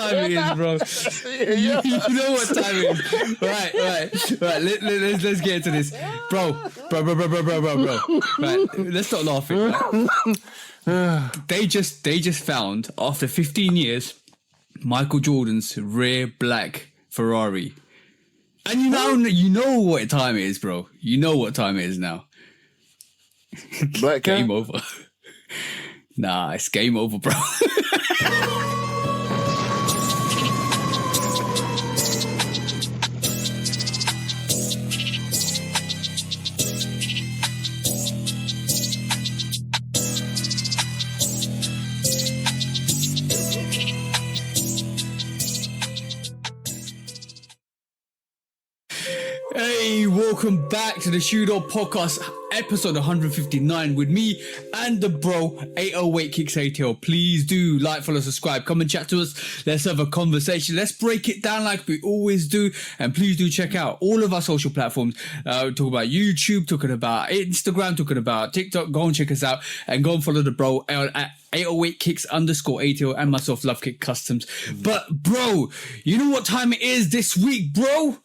time it is, bro. You know what time it is. Right. Let's get into this, bro. Right, let's stop laughing. Right? They just found, after 15 years, Michael Jordan's rare black Ferrari. And you know what time it is, bro. You know what time it is now. Black Game over. Nah, it's game over, bro. Hey, welcome back to the Shooter Podcast, episode 159 with me and the bro, 808 Kicks ATL. Please do like, follow, subscribe, come and chat to us. Let's have a conversation. Let's break it down like we always do. And please do check out all of our social platforms. Talk about YouTube, talking about Instagram, talking about TikTok. Go and check us out and go and follow the bro at 808 Kicks _ATL and myself, Lovekickscustom. But bro, you know what time it is this week, bro?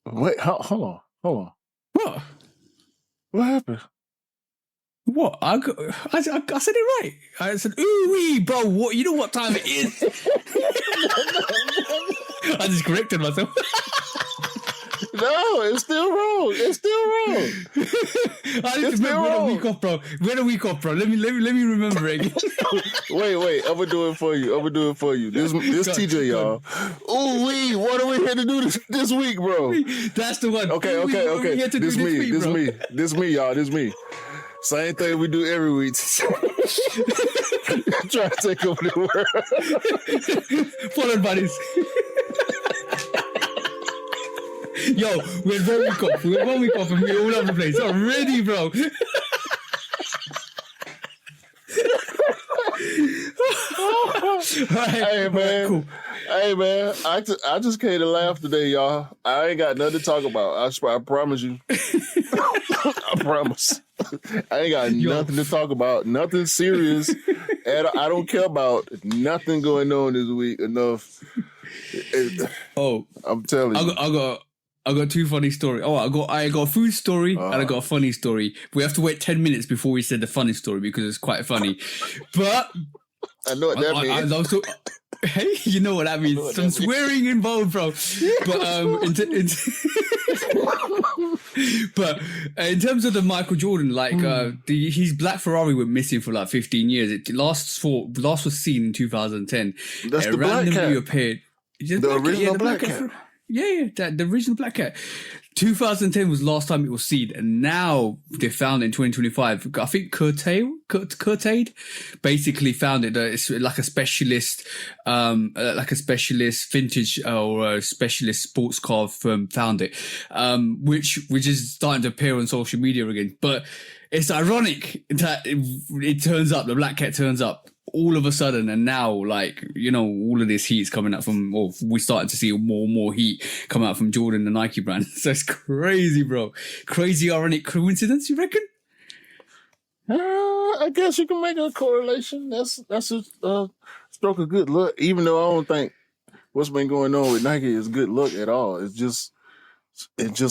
Wait, hold on. What? What happened? What? I said it right. I said, ooh wee, bro. What? You know what time it is? I just corrected myself. No, it's still wrong. It's still wrong. I need to remember. We're a week off, bro. Let me remember it again. Wait. I'm gonna do it for you. This TJ, y'all. Ooh wee, what are we here to do this week, bro? That's the one. Okay. This me, y'all. This me. Same thing we do every week. Try to take over the world. Followed by this. Yo, we had 1 week off. And we're all over the place. Already, bro. Hey, man. Cool. Hey, man. I just came to laugh today, y'all. I ain't got nothing to talk about. I promise you. I promise. I ain't got nothing to talk about. Nothing serious. And I don't care about nothing going on this week enough. I'm telling you. I got two funny stories. I got a food story and I got a funny story. We have to wait 10 minutes before we said the funny story because it's quite funny. But I know what that means. Hey, you know what that means. Some swearing involved, bro. But in terms of the Michael Jordan, his black Ferrari went missing for like 15 years. It last was seen in 2010. That's the black cat. Appeared. The original black cat. Yeah, the original black cat. 2010 was last time it was seen, and now they found it in 2025. I think Curtaid basically found it. It's like a specialist vintage or a specialist sports car firm found it, which is starting to appear on social media again. But it's ironic that it turns up. The black cat turns up all of a sudden, and now, all of this heat is coming out from, or we're starting to see more and more heat come out from Jordan, the Nike brand. So it's crazy, bro. Crazy ironic coincidence, you reckon? I guess you can make a correlation. That's a stroke of good luck, even though I don't think what's been going on with Nike is good luck at all. It's just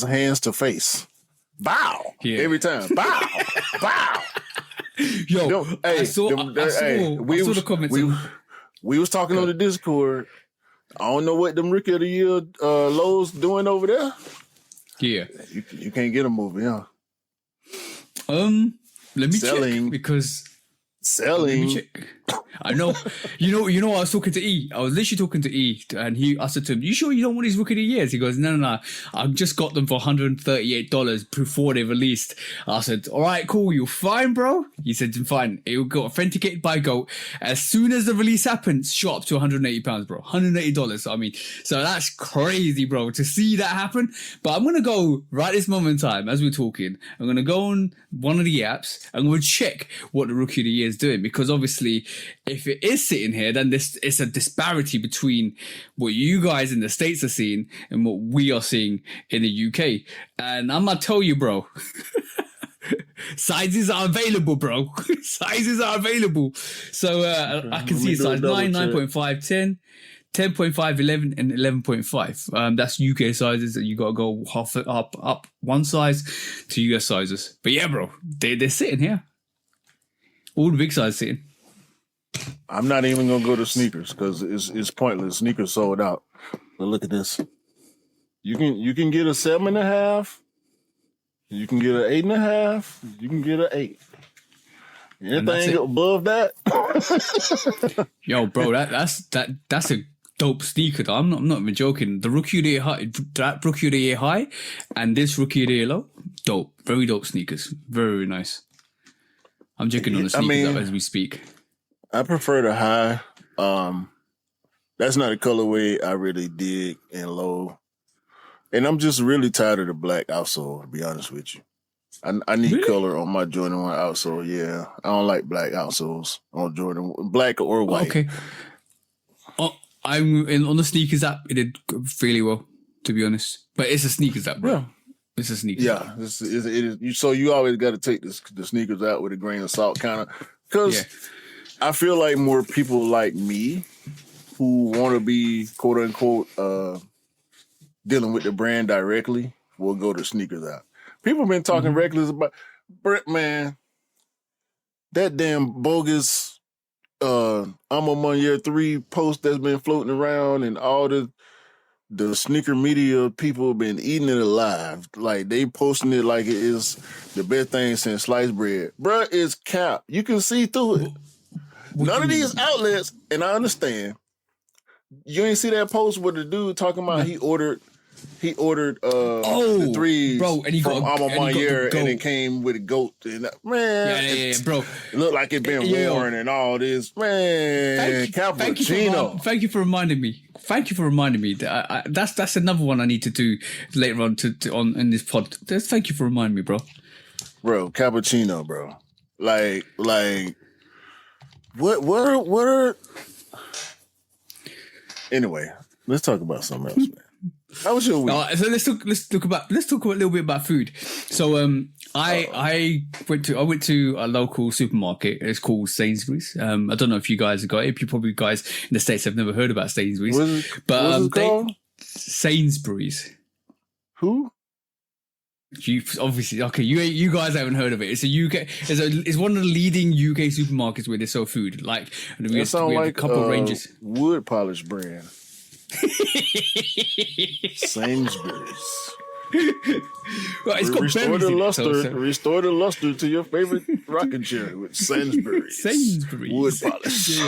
hands to face. Bow. Yeah. Every time. Bow. Bow. Yo, I saw the comments. We was talking on the Discord. I don't know what them Rookie of the Year lows doing over there. Yeah, you can't get them over here. Let me check because selling. Let me check. I know. You know. I was talking to E. I was literally talking to E, and I said to him, "You sure you don't want these Rookie of the Years?" He goes, "No. I've just got them for $138 before they released." I said, "All right, cool. You're fine, bro." He said, "Fine. It will go authenticated by GOAT. As soon as the release happens, shot up to £180, bro. $180. I mean, so that's crazy, bro, to see that happen. But I'm gonna go right this moment in time as we're talking. I'm gonna go on one of the apps. I'm gonna check what the Rookie of the Year is doing because obviously, if it is sitting here, then it's a disparity between what you guys in the States are seeing and what we are seeing in the UK. And I'm gonna tell you, bro, Sizes are available, bro. Sizes are available. So I can see size 9, 9.5, 10, 10.5, 11, and 11.5. That's UK sizes. You got to go half up one size to US sizes. But yeah, bro, they're sitting here. All the big sizes sitting. I'm not even gonna go to sneakers because it's pointless. Sneakers sold out. But look at this. You can get a 7.5. You can get an 8.5. You can get an 8. Anything above that? Yo, bro, that's a dope sneaker. Though. I'm not even joking. The rookie of the year high, that rookie of the year high, and this rookie of the year low, dope. Very dope sneakers. Very, very nice. I'm checking on the sneakers as we speak. I prefer the high. That's not a colorway I really dig in low. And I'm just really tired of the black outsole, to be honest with you. I need color on my Jordan 1 outsole, yeah. I don't like black outsoles on Jordan, black or white. Okay. On the sneakers app, it did fairly well, to be honest. But it's a sneakers app, bro. Yeah. It's a sneakers app. It is. So you always got to take the sneakers out with a grain of salt, kind of. Because I feel like more people like me who want to be, quote unquote, dealing with the brand directly will go to sneakers out. People have been talking reckless about Brett, man. That damn bogus I'm on my year 3 post that's been floating around, and all the sneaker media people have been eating it alive. Like they posting it like it is the best thing since sliced bread. Bruh, it's cap. You can see through it. None of these outlets, and I understand. You ain't see that post with the dude talking about he ordered the 3s, bro, and he from Alma and it came with a goat. And man, bro. It looked like it been worn and all this. Man, cappuccino. Thank you for reminding me. Thank you for reminding me. That's another one I need to do later on on in this pod. Thank you for reminding me, bro. Bro, cappuccino, bro. Like what are Anyway, let's talk about something else, man. How was your week? So let's talk a little bit about food. So I went to a local supermarket. It's called Sainsbury's. I don't know if you guys have got it. You probably guys in the States have never heard about Sainsbury's. What's it called? Sainsbury's. Who? You obviously okay. You guys haven't heard of it. It's a UK. It's one of the leading UK supermarkets where they sell food. Like we have a couple of ranges. Wood polish brand. Sainsbury's. Well, it's got restore the luster. Restore the luster to your favorite rocking chair with Sainsbury's. Wood polish.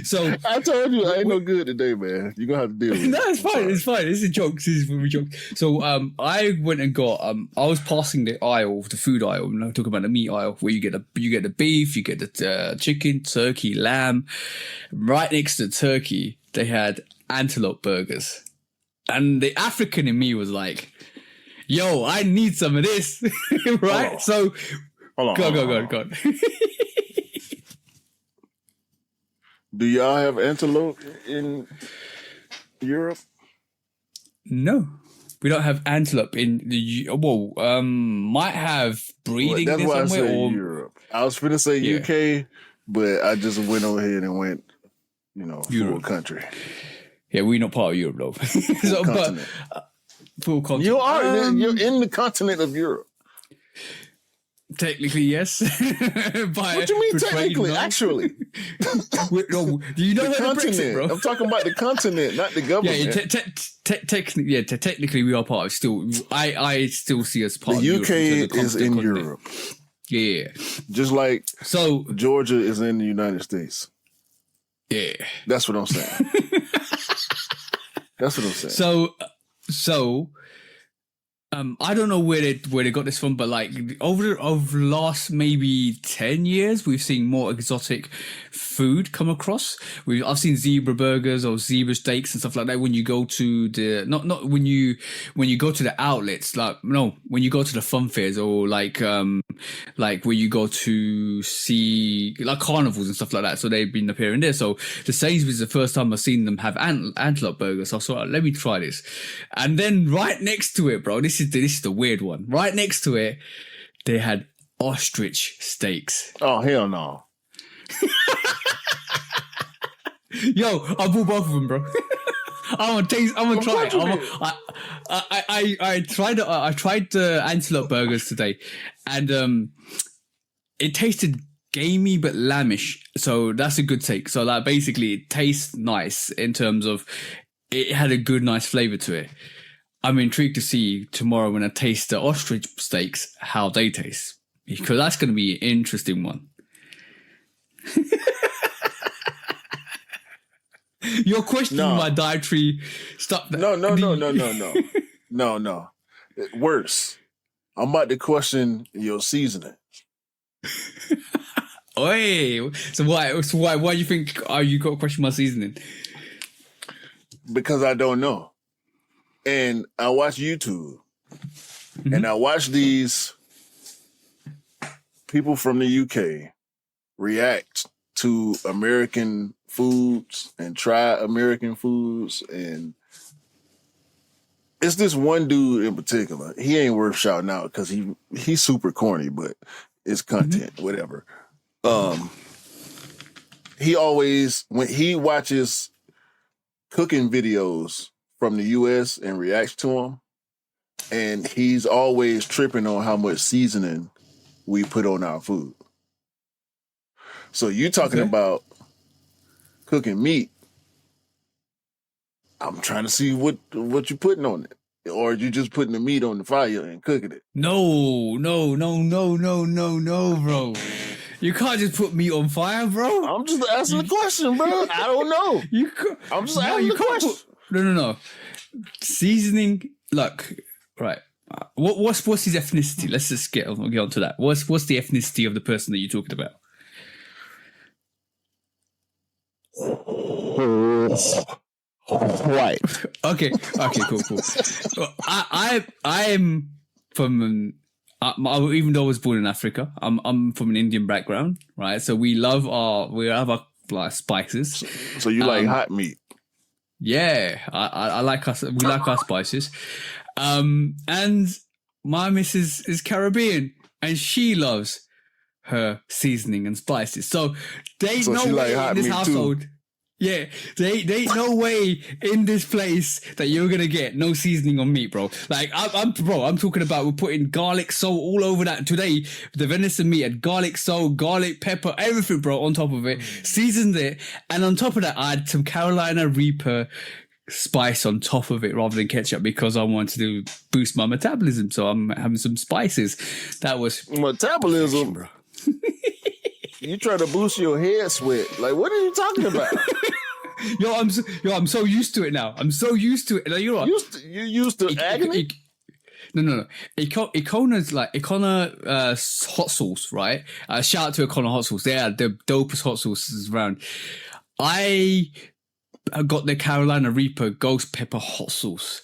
So I told you I ain't no good today, man. You're gonna have to deal with it. No, it's fine. It's fine. It's a joke. This is a joke. So I went and got I was passing the aisle, the food aisle, and I'm talking about the meat aisle, where you get the beef, you get the chicken, turkey, lamb. Right next to the turkey, they had antelope burgers. And the African in me was like, yo, I need some of this. Right? So go on. Do y'all have antelope in Europe? No, we don't have antelope in the. Might have breeding that's why somewhere. I said Europe. I was going to say UK, but I just went over here and went, full country. Yeah, we're not part of Europe, though. Full continent. Full continent. You are. You're in the continent of Europe. Technically, yes. What do you mean technically? Actually. No, do you know the continent, Brexit, bro? I'm talking about the continent, not the government. Technically, we are part of still. I still see us part of Europe. The UK is in Europe. Yeah. Just like Georgia is in the United States. Yeah. That's what I'm saying. That's what I'm saying. So I don't know where they got this from, but like over the last maybe 10 years, we've seen more exotic food come across. I've seen zebra burgers or zebra steaks and stuff like that. When you go to the when you go to the outlets, when you go to the fun fairs or like where you go to see like carnivals and stuff like that. So they've been appearing there. So the Sainsbury's is the first time I've seen them have antelope burgers. So I thought, let me try this. And then right next to it, bro, this is the weird one. Right next to it, they had ostrich steaks. Oh, hell no. Yo, I bought both of them, bro. I'm gonna try it. I tried the antelope burgers today, and it tasted gamey but lambish, so that's a good take. So like basically, it tastes nice in terms of it had a good, nice flavor to it. I'm intrigued to see tomorrow when I taste the ostrich steaks how they taste, because that's going to be an interesting one. You're questioning my dietary stuff. No. Worse. I'm about to question your seasoning. Oi. So why do you think you got to question my seasoning? Because I don't know. And I watch YouTube. And I watch these people from the UK react to American foods and try American foods, and it's this one dude in particular. He ain't worth shouting out because he's super corny, but it's content, whatever. He always, when he watches cooking videos from the US and reacts to them, and he's always tripping on how much seasoning we put on our food. So you talking about cooking meat. I'm trying to see what you're putting on it. Or you just putting the meat on the fire and cooking it. No, bro. You can't just put meat on fire, bro. I'm just asking the question, bro. I don't know. I'm just asking the question. No. Seasoning, look, right. What's his ethnicity? Let's just get on to that. What's the ethnicity of the person that you're talking about? White. Okay, cool. I am from even though I was born in Africa, I'm from an Indian background, right? So we love our like, spices. So you like hot meat? Yeah, I like us. We like our spices. And my missus is Caribbean, and she loves her seasoning and spices. So they know like in this household. Too. Yeah, they ain't no way in this place that you're gonna get no seasoning on meat, bro. Like I'm talking about we're putting garlic, salt all over that today. The venison meat had garlic, salt, garlic, pepper, everything, bro, on top of it. Seasoned it, and on top of that, I had some Carolina Reaper spice on top of it rather than ketchup because I wanted to boost my metabolism. So I'm having some spices. That was metabolism, bro. You try to boost your head sweat. Like, what are you talking about? I'm so used to it now. I'm so used to it. Like, you know what? You used to agony? No. Econa's like Econa hot sauce, right? Shout out to Econa hot sauce. They are the dopest hot sauces around. I got the Carolina Reaper ghost pepper hot sauce.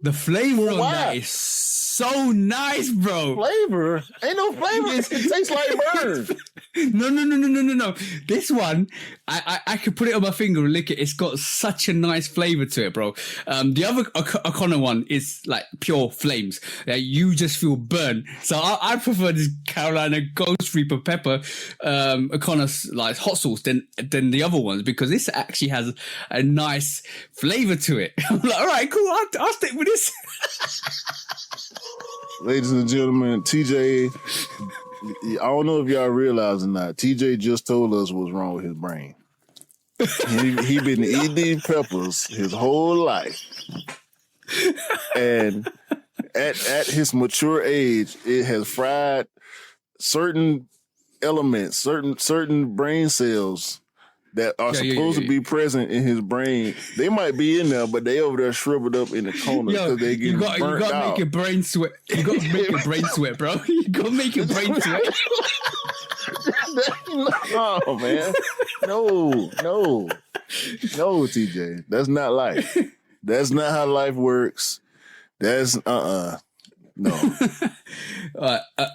The flavor on that is so nice, bro. Flavor? Ain't no flavor. It tastes like burn. No. This one, I could put it on my finger and lick it. It's got such a nice flavor to it, bro. The other O'Connor one is like pure flames. You just feel burn. So I prefer this Carolina Ghost Reaper pepper, O'Connor's like hot sauce than the other ones because this actually has a nice flavor to it. I'm like, all right, cool. I'll stick with this. Ladies and gentlemen, TJ, I don't know if y'all realize or not, TJ just told us what's wrong with his brain. He been eating these peppers his whole life. And at his mature age, it has fried certain elements, certain brain cells that are supposed to be present in his brain. They might be in there, but they over there shriveled up in the corner because they get burnt out. You got to make your brain sweat. You got to make your brain sweat, bro. You got to make your brain sweat. No, man. No, TJ. That's not life. That's not how life works. That's no.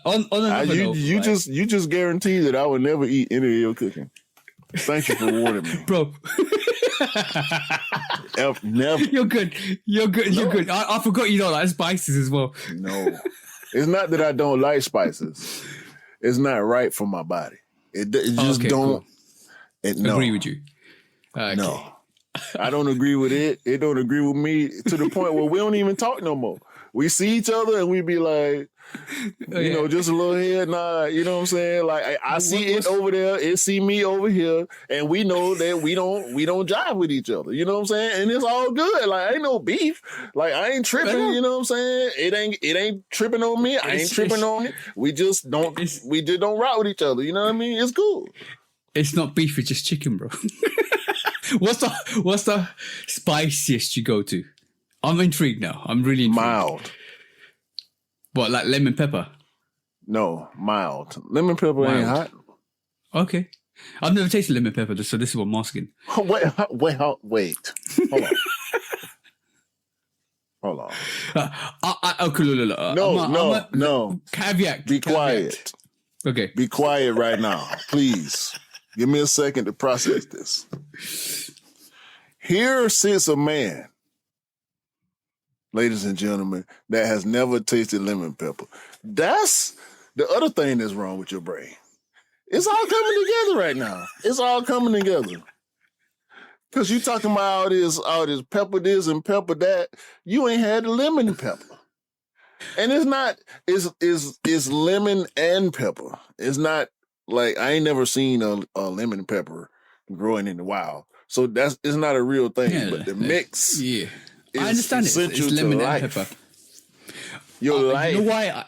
On another note, you just guarantee that I would never eat any of your cooking. Thank you for warning me, bro. Never. You're good. You're good. You're good. I forgot you don't like spices as well. No, it's not that I don't like spices. It's not right for my body. It just Okay, don't. cool. No, Agree with you. Okay. no, I don't agree with it. It don't agree with me to the point where we don't even talk no more. We see each other and we be like, you know, just a little head nod. You know what I'm saying? Like I see it over there, it see me over here, and we know that we don't jive with each other. You know what I'm saying? And it's all good. Like ain't no beef. Like I ain't tripping. You know what I'm saying? It ain't tripping on me. I ain't tripping on it. We just don't rock with each other. You know what I mean? It's cool. It's not beef. It's just chicken, bro. What's the spiciest you go to? I'm intrigued now. I'm really intrigued. Mild. What, like lemon pepper? No, mild. Lemon pepper ain't hot. Okay. I've never tasted lemon pepper, so this is what I'm asking. Wait. Hold on. Hold on. Okay, look. No. Caveat. Be quiet. Okay. Be quiet right now, please. Give me a second to process this. Here sits a man, ladies and gentlemen, that has never tasted lemon pepper. That's the other thing that's wrong with your brain. It's all coming together right now. It's all coming together. Because you talking about all this pepper this and pepper that. You ain't had the lemon pepper. And it's lemon and pepper. It's not like I ain't never seen a lemon pepper growing in the wild. So it's not a real thing. Yeah, but the mix I understand it. It's lemon and pepper. Your life.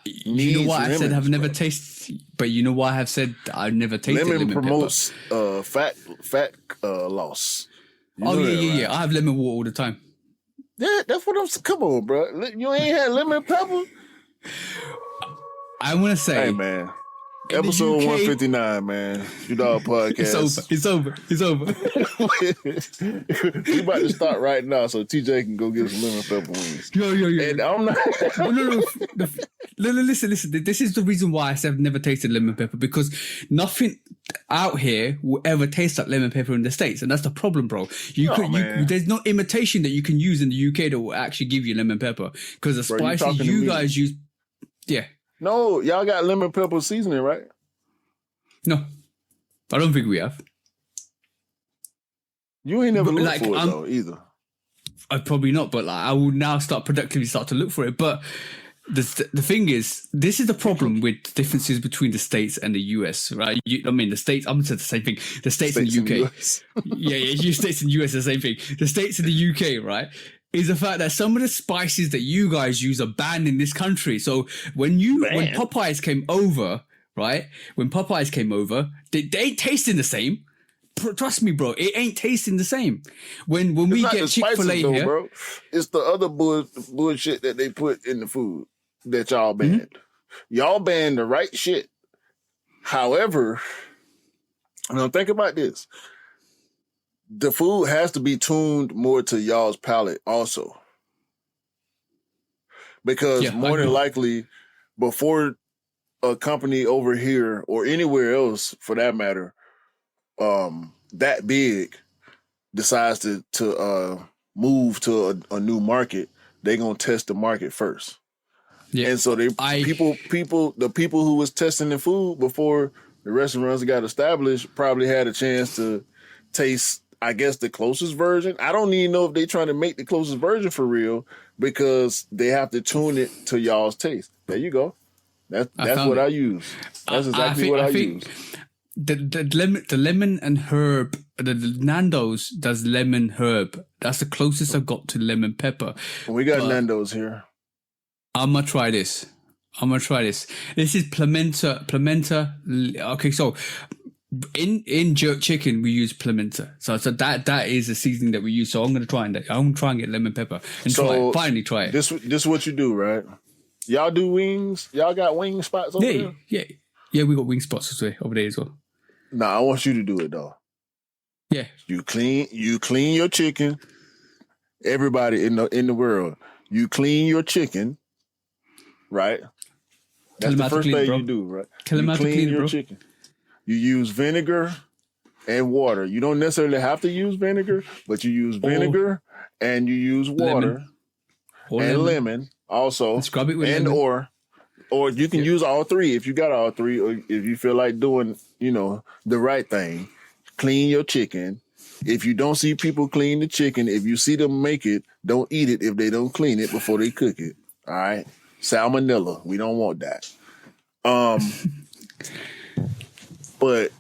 You know why I said I've never tasted, but you know why I have said I've never tasted lemon promotes fat loss. Yeah. I have lemon water all the time. Yeah, that's what I'm saying. Come on, bro. You ain't had lemon pepper? I want to say, hey, man. Episode 159, man. You Dog Podcast. It's over. We about to start right now so TJ can go get some lemon pepper wings. Yo. And I'm not... No, listen. This is the reason why I said I've never tasted lemon pepper, because nothing out here will ever taste like lemon pepper in the States. And that's the problem, bro. There's no imitation that you can use in the UK that will actually give you lemon pepper, because the spices you guys use... Yeah. No, y'all got lemon pepper seasoning, right? No, I don't think we have. You ain't never looked for it though, either. Probably not, but I will now productively start to look for it. But the thing is, this is the problem with differences between the States and the US, right? The States, I'm going to say the same thing. The States and the UK. You States and US are the same thing. The States and the UK, right? Is the fact that some of the spices that you guys use are banned in this country. So when Popeyes came over, right? When Popeyes came over, they ain't tasting the same. Trust me, bro. It ain't tasting the same. When we get Chick-fil-A here, bro. It's the other bullshit that they put in the food that y'all banned. Mm-hmm. Y'all banned the right shit. However, now think about this. The food has to be tuned more to y'all's palate also. Because more than likely, before a company over here or anywhere else for that matter, that big decides to move to a new market, they're gonna test the market first. Yeah. And so the people who was testing the food before the restaurants got established probably had a chance to taste, I guess, the closest version. I don't even know if they're trying to make the closest version for real, because they have to tune it to y'all's taste. There you go. That's what I use. That's exactly what I use. The lemon and herb, the Nando's does lemon herb. That's the closest I've got to lemon pepper. We got Nando's here. I'm gonna try this. This is Pimenta. Okay, so in jerk chicken we use pimenta. So that is a seasoning that we use. So I'm gonna try and get lemon pepper and finally try it. This is what you do, right? Y'all do wings. Y'all got wing spots over there? Yeah. We got wing spots over there as well. Nah, I want you to do it though. Yeah. You clean your chicken. Everybody in the world, you clean your chicken, right? That's the first thing you do, right? You clean your chicken. You use vinegar and water. You don't necessarily have to use vinegar, but you use vinegar and you use water and lemon also, scrub it with and lemon. or you can use all three if you got all three, or if you feel like doing, the right thing. Clean your chicken. If you don't see people clean the chicken, if you see them make it, don't eat it if they don't clean it before they cook it. All right? Salmonella. We don't want that. But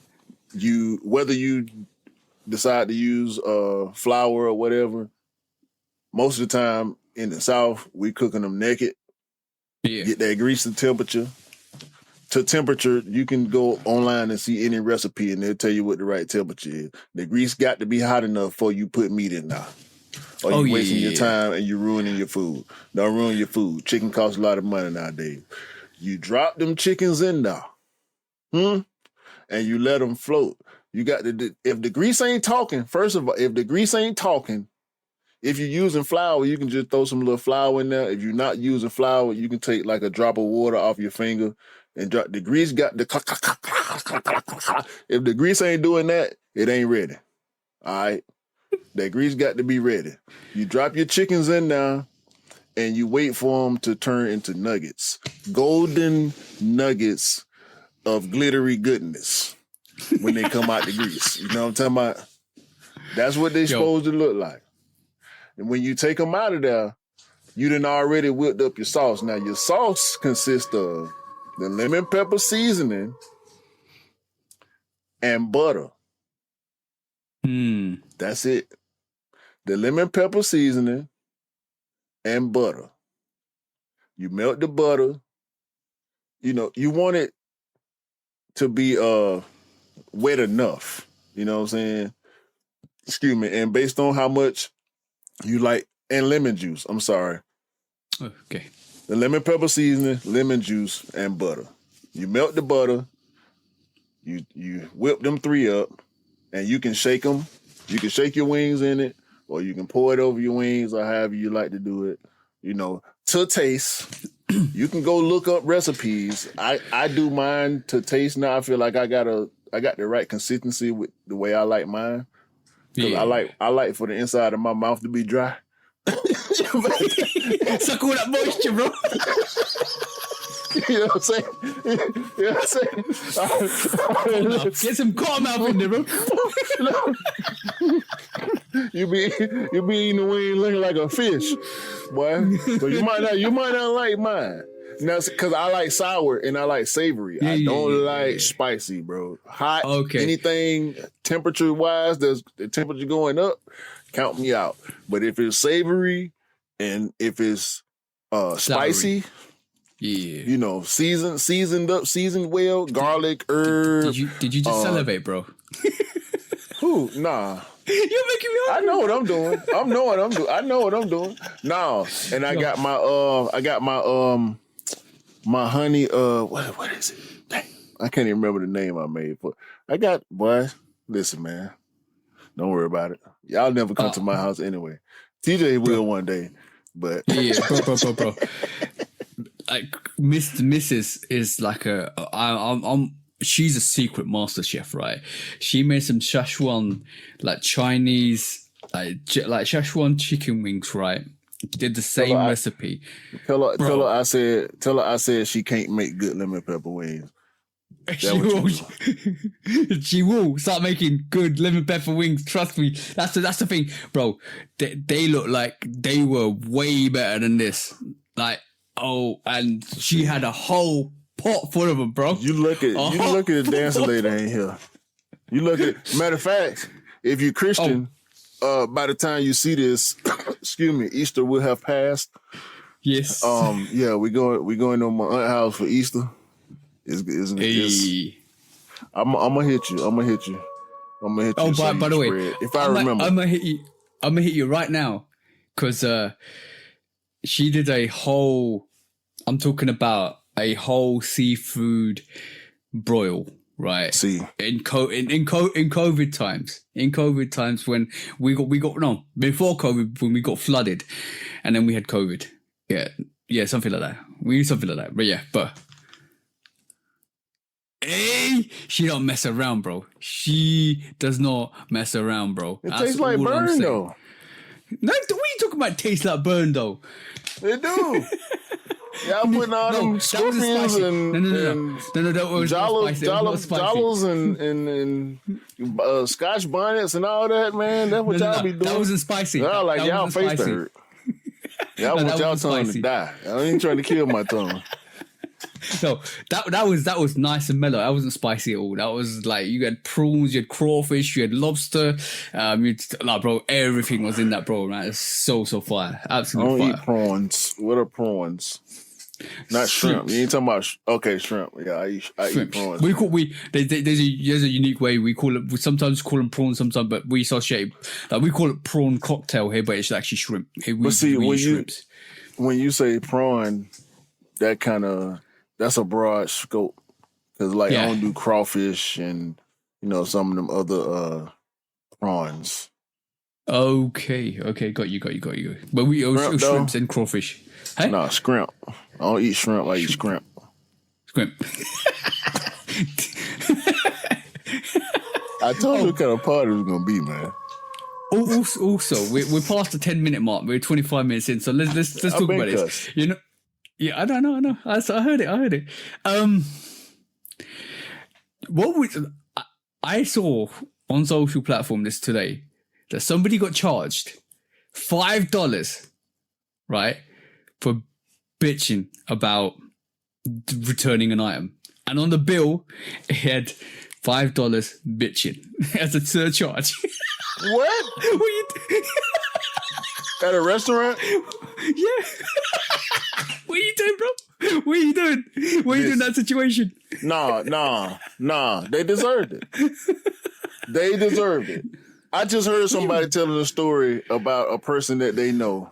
whether you decide to use flour or whatever, most of the time in the South, we cooking them naked. Yeah. Get that grease to temperature. To temperature, you can go online and see any recipe, and they'll tell you what the right temperature is. The grease got to be hot enough before you put meat in there. Or you're wasting your time and you're ruining your food. Don't ruin your food. Chicken costs a lot of money nowadays. You drop them chickens in there, and you let them float. You got to. If the grease ain't talking, first of all, if the grease ain't talking, if you're using flour, you can just throw some little flour in there. If you're not using flour, you can take like a drop of water off your finger and drop the grease. Got the. If the grease ain't doing that, it ain't ready. All right, that grease got to be ready. You drop your chickens in there, and you wait for them to turn into nuggets, golden nuggets of glittery goodness when they come out the grease. You know what I'm talking about? That's what they're supposed to look like. And when you take them out of there, you done already whipped up your sauce. Now, your sauce consists of the lemon pepper seasoning and butter. That's it. The lemon pepper seasoning and butter. You melt the butter. You want it to be wet enough. You know what I'm saying? Excuse me. And based on how much you like, and lemon juice. I'm sorry. Okay. The lemon pepper seasoning, lemon juice, and butter. You melt the butter. You whip them three up, and you can shake them. You can shake your wings in it, or you can pour it over your wings, or however you like to do it. To taste. You can go look up recipes. I do mine to taste now. I feel like I got the right consistency with the way I like mine. Because I like for the inside of my mouth to be dry. Suck all that moisture, bro. You know what I'm saying? You know what I'm saying? Get some cottonmouth in there, bro. You be eating the wing looking like a fish, boy. So you might not like mine. Now, because I like sour and I like savory. I don't like spicy, bro. Hot, anything temperature-wise, there's the temperature going up, count me out. But if it's savory and if it's spicy, seasoned up, seasoned well, garlic, herb. Did you just salivate, bro? Who? Nah. You're making me hungry. I know what I'm doing. I know what I'm doing. No, and I got my honey, what is it? Dang, I can't even remember the name I made. But listen, man. Don't worry about it. Y'all never come to my house anyway. TJ will one day, but... Yeah, bro. Like, Mrs. is like she's a secret master chef, right? She made some Szechuan, like Chinese, like Szechuan chicken wings, right? Did the same recipe. Tell her I said she can't make good lemon pepper wings. She will start making good lemon pepper wings. Trust me. That's the thing, bro. They look like they were way better than this. Like, and she had a whole pot full of them, bro. You look at the dancer lady ain't here. You look at, matter of fact, if you're Christian, by the time you see this, excuse me, Easter will have passed. Yes. We going to my aunt's house for Easter. I'm gonna hit you. By the way, if I remember, I'm gonna hit you right now, because she did a whole. I'm talking about a whole seafood broil, right? See, in COVID times when we got before COVID, when we got flooded, and then we had COVID. Yeah, something like that. We need something like that. But she don't mess around, bro. She does not mess around, bro. It tastes like burn, though. No, what are you talking about? Tastes like burn though. They do. Y'all putting all them scorpions and that was jollos and Scotch bonnets and all that, man. That's what y'all be doing. That wasn't spicy. Y'all like y'all face to hurt. Y'all want y'all tongue to die. I ain't trying to kill my tongue. So that was nice and mellow. That wasn't spicy at all. That was like you had prawns, you had crawfish, you had lobster. Bro, everything was in that, bro. Man, it's so fire. Absolutely fire. I don't eat prawns. What are prawns? Not shrimp. You ain't talking about shrimp. Yeah, I eat prawns. There's a unique way we call it. We sometimes call them prawns, sometimes, but we associate like we call it prawn cocktail here, but it's actually shrimp. When you say prawn, that's a broad scope because I don't do crawfish and some of them other prawns. Okay, got you. But we shrimps and crawfish. Hey? Nah, shrimp. I don't eat shrimp. I eat shrimp. Shrimp. I told you what kind of party it was gonna be, man. Also, we're past the 10-minute mark. We're 25 minutes in, so let's talk about this. Yeah, I know. I heard it. I saw on social platform this today that somebody got charged $5, right, for bitching about returning an item, and on the bill it had $5 bitching as a surcharge. What? At a restaurant? Yeah. What are you doing, bro? What are you doing? What are you doing in that situation? Nah. They deserved it. They deserved it. I just heard somebody telling a story about a person that they know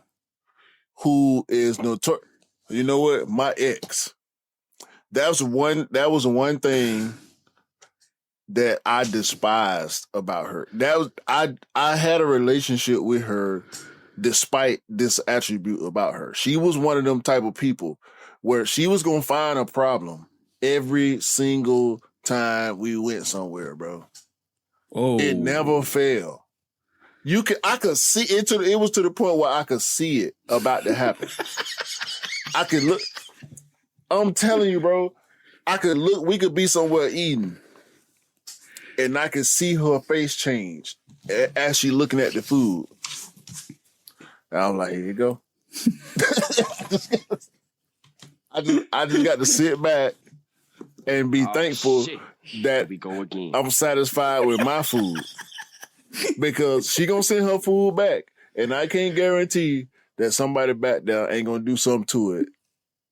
who is notorious. You know what? My ex. That was one thing that I despised about her. I had a relationship with her despite this attribute about her. She was one of them type of people where she was going to find a problem every single time we went somewhere, bro. Oh. It never failed. I could see it. It was to the point where I could see it about to happen. I could look. I'm telling you, bro. I could look. We could be somewhere eating, and I could see her face change as she looking at the food. And I'm like, here you go. I just got to sit back and be thankful that we go again. I'm satisfied with my food. Because she gonna send her food back, and I can't guarantee that somebody back there ain't gonna do something to it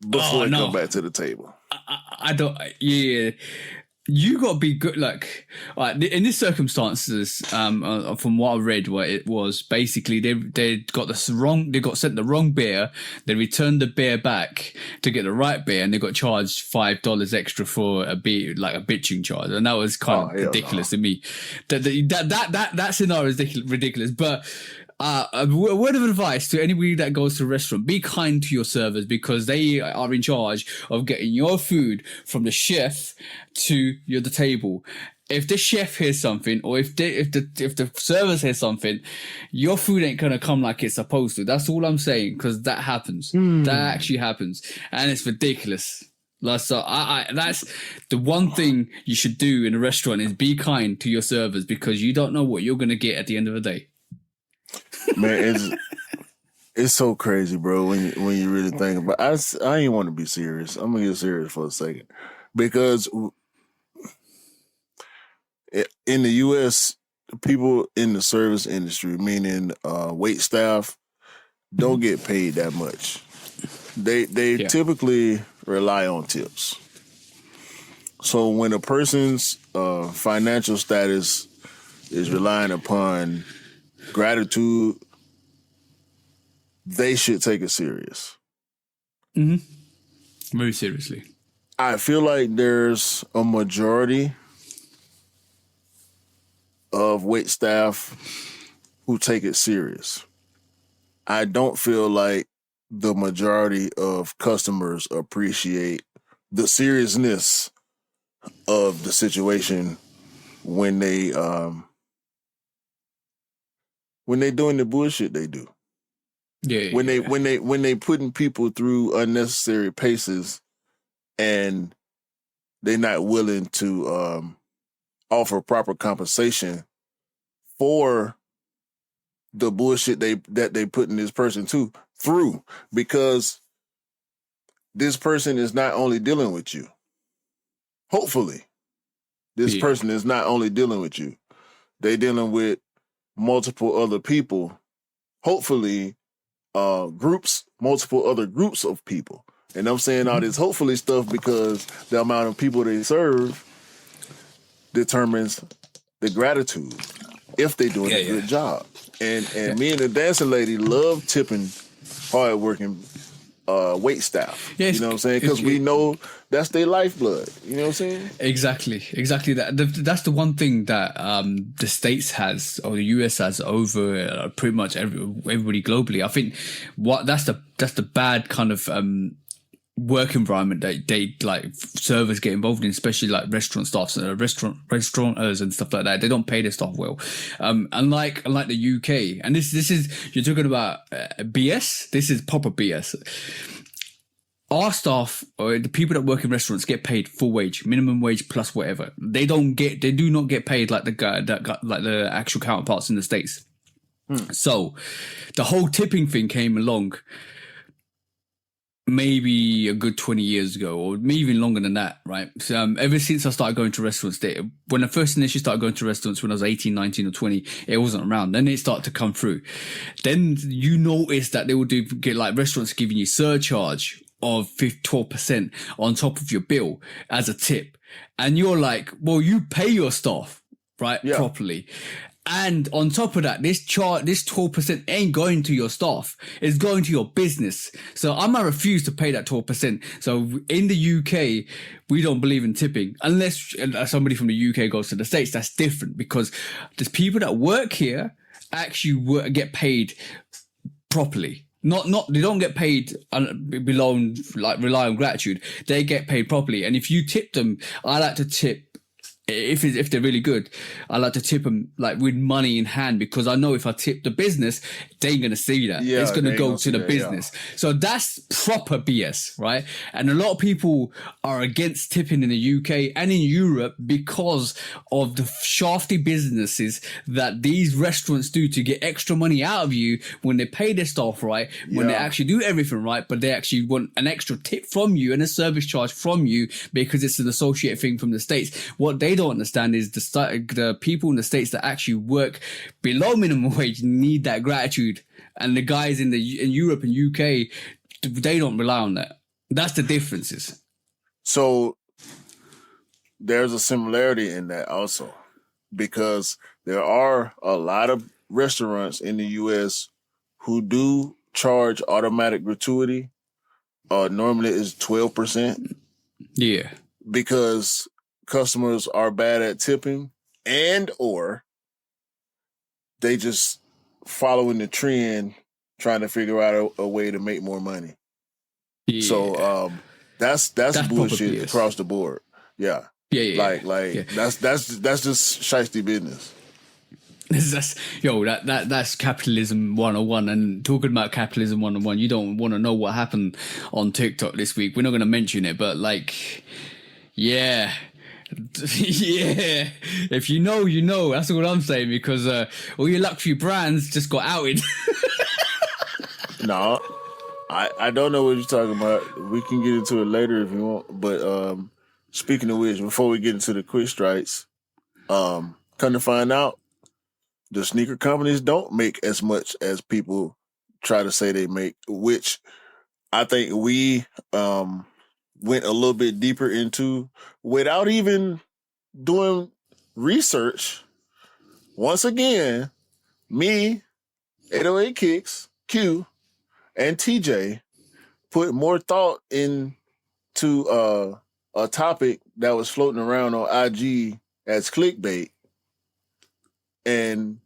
before they come back to the table. I don't. Yeah, you got to be good. Like in these circumstances, from what I read, what it was basically they got this wrong. They got sent the wrong beer. They returned the beer back to get the right beer, and they got charged $5 extra for a beer, like a bitching charge, and that was kind of ridiculous to me. That scenario is ridiculous, but. A word of advice to anybody that goes to a restaurant: be kind to your servers because they are in charge of getting your food from the chef to the table. If the chef hears something, or if the servers hear something, your food ain't gonna come like it's supposed to. That's all I'm saying, because that happens. That actually happens, and it's ridiculous. So that's the one thing you should do in a restaurant is be kind to your servers, because you don't know what you're gonna get at the end of the day. Man, it's so crazy, bro. When you really think about it. I ain't want to be serious. I'm gonna get serious for a second, because in the U.S., people in the service industry, meaning wait staff, don't get paid that much. They typically rely on tips. So when a person's financial status is relying upon gratitude, they should take it serious. Mm-hmm. Very seriously. I feel like there's a majority of wait staff who take it serious. I don't feel like the majority of customers appreciate the seriousness of the situation when they doing the bullshit they do. Yeah. When they putting people through unnecessary paces, and they're not willing to offer proper compensation for the bullshit that they putting this person through, because this person is not only dealing with you. Hopefully, this person is not only dealing with you. They dealing with multiple other people. Hopefully, multiple other groups of people. And I'm saying all this hopefully stuff because the amount of people they serve determines the gratitude if they're doing a good job. And me and the dancing lady love tipping hardworking wait staff. You know what I'm saying? Because we know that's their lifeblood. You know what I'm saying? Exactly that. That's the one thing that the States has, or the US has, over pretty much everybody globally. I think that's the bad kind of work environment that they like servers get involved in, especially like restaurant staffs, restaurateurs and stuff like that. They don't pay their staff well. Unlike the UK, and this is, you're talking about BS. This is proper BS. Our staff, or the people that work in restaurants, get paid full wage, minimum wage plus whatever. They do not get paid like the guy that got like the actual counterparts in the States. So the whole tipping thing came along maybe a good 20 years ago, or maybe even longer than that, right? So, ever since I started going to restaurants, when I first initially started going to restaurants when I was 18, 19 or 20, it wasn't around. Then it started to come through. Then you notice that they will get like restaurants giving you surcharge of 12% on top of your bill as a tip. And you're like, well, you pay your staff, right? Yeah. Properly. And on top of that, this 12% ain't going to your staff. It's going to your business. So I might refuse to pay that 12%. So in the UK, we don't believe in tipping unless somebody from the UK goes to the States. That's different because there's people that work here actually get paid properly. They don't get paid below, like rely on gratitude. They get paid properly. And if you tip them, I like to tip. If they're really good, I like to tip them like with money in hand, because I know if I tip the business, they ain't gonna see that. Yeah, it's gonna go to the business. Yeah. So that's proper BS, right? And a lot of people are against tipping in the UK and in Europe because of the shafty businesses that these restaurants do to get extra money out of you when they pay their staff right, when they actually do everything right, but they actually want an extra tip from you and a service charge from you because it's an associated thing from the States. What they don't understand is the people in the States that actually work below minimum wage need that gratitude, and the guys in Europe and UK, they don't rely on that. That's the differences. So there's a similarity in that also, because there are a lot of restaurants in the US who do charge automatic gratuity. Normally it's 12%. Yeah. Because customers are bad at tipping, and or they just following the trend, trying to figure out a way to make more money. Yeah. So that's bullshit across the board. Yeah. Yeah. That's just shiesty business. That's capitalism 101. And talking about capitalism 101, you don't want to know what happened on TikTok this week. We're not going to mention it, but yeah. If you know, you know. That's what I'm saying, because all your luxury brands just got outed. No, I don't know what you're talking about. We can get into it later if you want. But speaking of which, before we get into the quick strikes, come to find out, the sneaker companies don't make as much as people try to say they make, which I think we went a little bit deeper into without even doing research. Once again, me, 808 Kicks, Q, and TJ put more thought into a topic that was floating around on IG as clickbait. And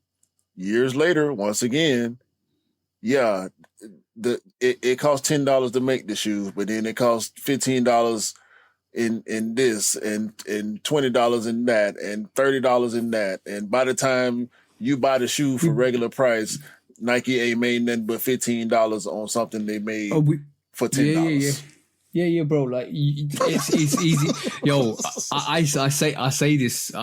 years later, once again, it costs $10 to make the shoes, but then it costs $15 in this and $20 in that and $30 in that. And by the time you buy the shoe for regular price, Nike ain't made nothing but $15 on something they made for $10. Yeah, bro. Like it's easy. Yo, I say this.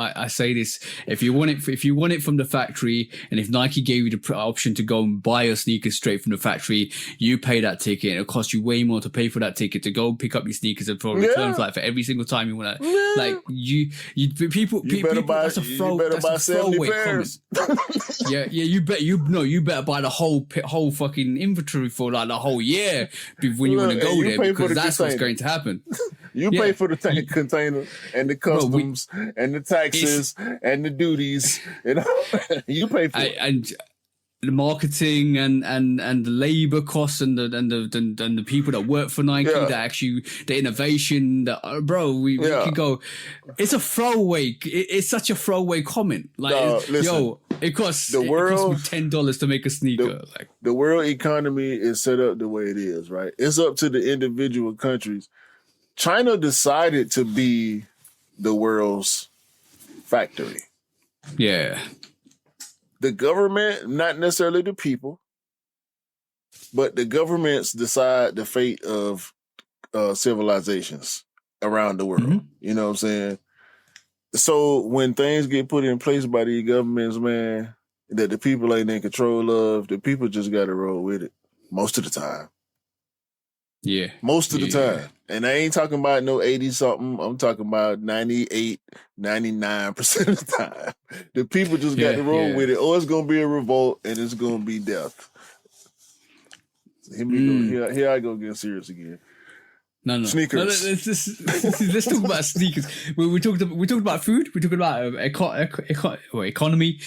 If you want it from the factory, and if Nike gave you the option to go and buy your sneakers straight from the factory, you pay that ticket. It'll cost you way more to pay for that ticket to go pick up your sneakers and for return flight for every single time you want to. Yeah. Like you people. Better buy, that's a buy 70 pairs. yeah. You better buy the whole fucking inventory for like the whole year when you want to go there, because that's what's going to happen. You pay for the container and the customs and the taxes and the duties. You know, you pay for it. And the marketing and the labor costs and the people that work for Nike, that actually the innovation. We could go. It's a throwaway. It's such a throwaway comment. Like, listen, it costs me $10 to make a sneaker. The world economy is set up the way it is, right? It's up to the individual countries. China decided to be the world's factory. Yeah. The government, not necessarily the people, but the governments decide the fate of civilizations around the world. Mm-hmm. You know what I'm saying? So when things get put in place by these governments, man, that the people ain't in control of, the people just got to roll with it most of the time. Yeah. Most of the time. And I ain't talking about no 80-something. I'm talking about 98, 99% of the time. The people just got to roll with it, or it's going to be a revolt and it's going to be death. Here I go getting serious again. No. Sneakers. Let's talk about sneakers. We talked about food. We talked about economy.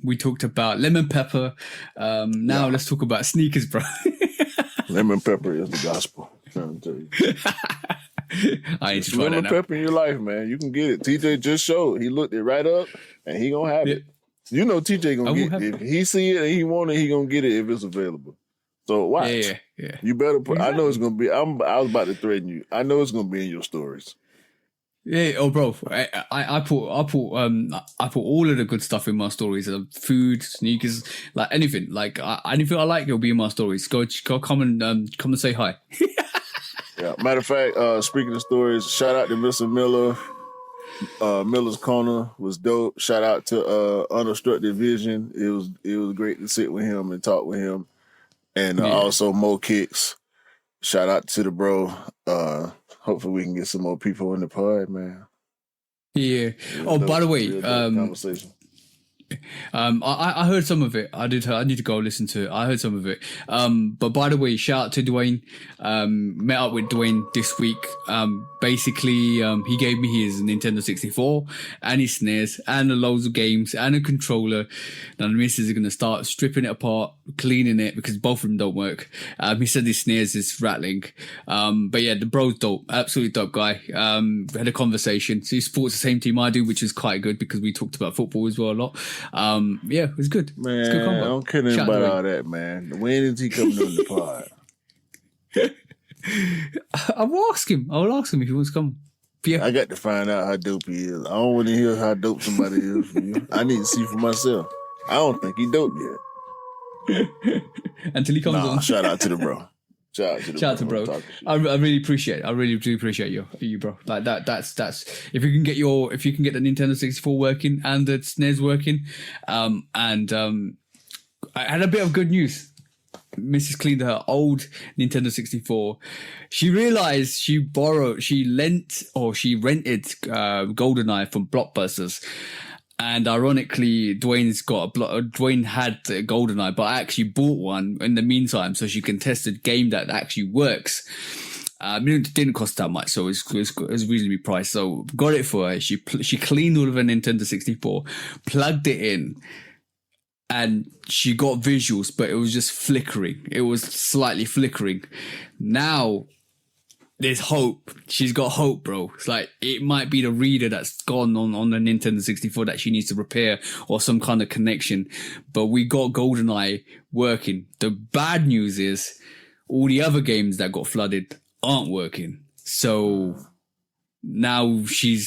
We talked about lemon pepper. Now let's talk about sneakers, bro. Lemon pepper is the gospel. I'm trying to tell you. I ain't trying lemon pepper in your life, man. You can get it. TJ just showed. He looked it right up, and he gonna have it. You know TJ gonna get it. If he see it and he want it, he gonna get it if it's available. So watch. Yeah. You better put. I know it's gonna be. I was about to threaten you. I know it's gonna be in your stories. Yeah, bro. I put all of the good stuff in my stories. Food, sneakers, like anything. Like anything I like, it'll be in my stories. Go come and say hi. Yeah. Matter of fact, speaking of stories, shout out to Mr. Miller. Miller's Corner was dope. Shout out to Unobstructed Vision. It was great to sit with him and talk with him, and also Mo Kicks. Shout out to the bro. Hopefully we can get some more people in the pod, man. Yeah. Oh, by the way, conversation. I heard some of it. I need to go listen to it. I heard some of it. But by the way, shout out to Dwayne. Met up with Dwayne this week. Basically, he gave me his Nintendo 64 and his SNES and loads of games and a controller. Now the missus is going to start stripping it apart, cleaning it, because both of them don't work. He said his SNES is rattling. But yeah, the bro's dope. Absolutely dope guy. We had a conversation. So he supports the same team I do, which is quite good because we talked about football as well a lot. Yeah, it was good. Man, it's good combo. I don't care about all that, man. When is he coming on the pod? I'll ask him if he wants to come. Yeah. I got to find out how dope he is. I don't want to hear how dope somebody is from you. I need to see for myself. I don't think he dope yet. Until he comes on. Shout out to the bro. Shout out to bro. I really appreciate it. I really do appreciate you, bro. Like that's if you can get the Nintendo 64 working and the SNES working, I had a bit of good news. Mrs. cleaned her old Nintendo 64. She realized she rented GoldenEye from Blockbusters. And ironically, Dwayne had the GoldenEye, but I actually bought one in the meantime so she can test a game that actually works. It didn't cost that much, so it was reasonably priced. So got it for her. She cleaned all of her Nintendo 64, plugged it in, and she got visuals, but it was just flickering. It was slightly flickering. Now there's hope. She's got hope, bro. It's like it might be the reader that's gone on the Nintendo 64 that she needs to repair or some kind of connection. But we got GoldenEye working. The bad news is all the other games that got flooded aren't working. So Now she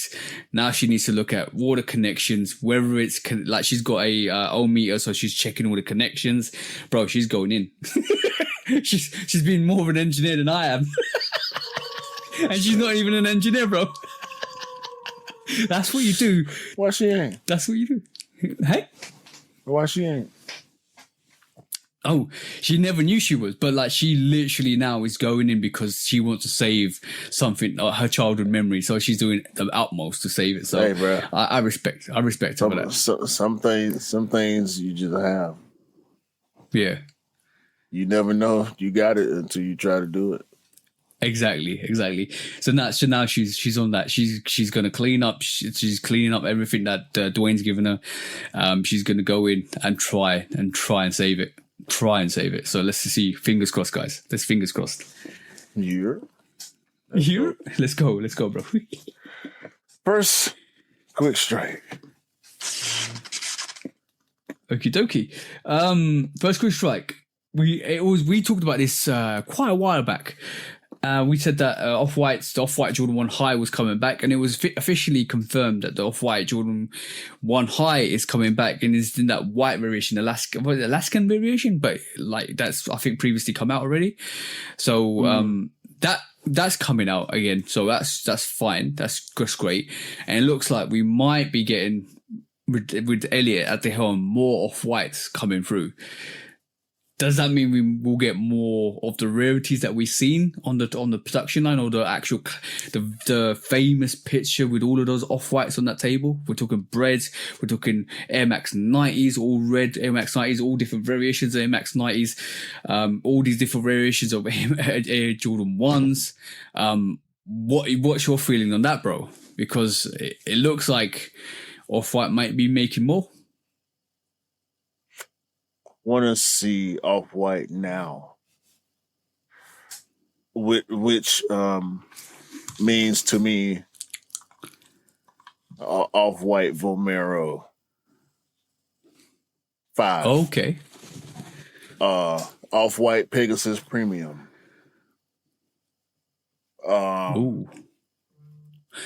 needs to look at water connections, whether it's like she's got a ohm meter, so she's checking all the connections. Bro, she's going in. she's been more of an engineer than I am. And she's not even an engineer, bro. That's what you do. Why she ain't? That's what you do. Hey? Why she ain't? Oh, she never knew she was, but like she literally now is going in because she wants to save something, her childhood memory. So she's doing the utmost to save it. So hey, bro. I respect her for that. Some things you just have. Yeah. You never know you got it until you try to do it. Exactly. So now she's on that. She's gonna clean up. She's cleaning up everything that Dwayne's given her. She's gonna go in and try and save it. So let's see. Fingers crossed, guys. Let's fingers crossed. Here. Let's go, bro. First quick strike. Okie dokie. First quick strike. We talked about this quite a while back. We said that the Off-White Jordan 1 High was coming back, and it was officially confirmed that the Off-White Jordan 1 High is coming back, and is in that white variation, Alaskan variation, but like that's I think previously come out already. So that's coming out again. So that's fine. That's great, and it looks like we might be getting with Elliot at the helm more Off-Whites coming through. Does that mean we will get more of the rarities that we've seen on the production line, or the actual the famous picture with all of those Off-Whites on that table? We're talking breads, we're talking Air Max 90s, all red Air Max 90s, all different variations of Air Max 90s, all these different variations of Air Jordan 1s. What's your feeling on that, bro? Because it looks like Off-White might be making more. Want to see Off-White now, which means to me Off-White Vomero 5. Okay. Off-White Pegasus Premium. Ooh.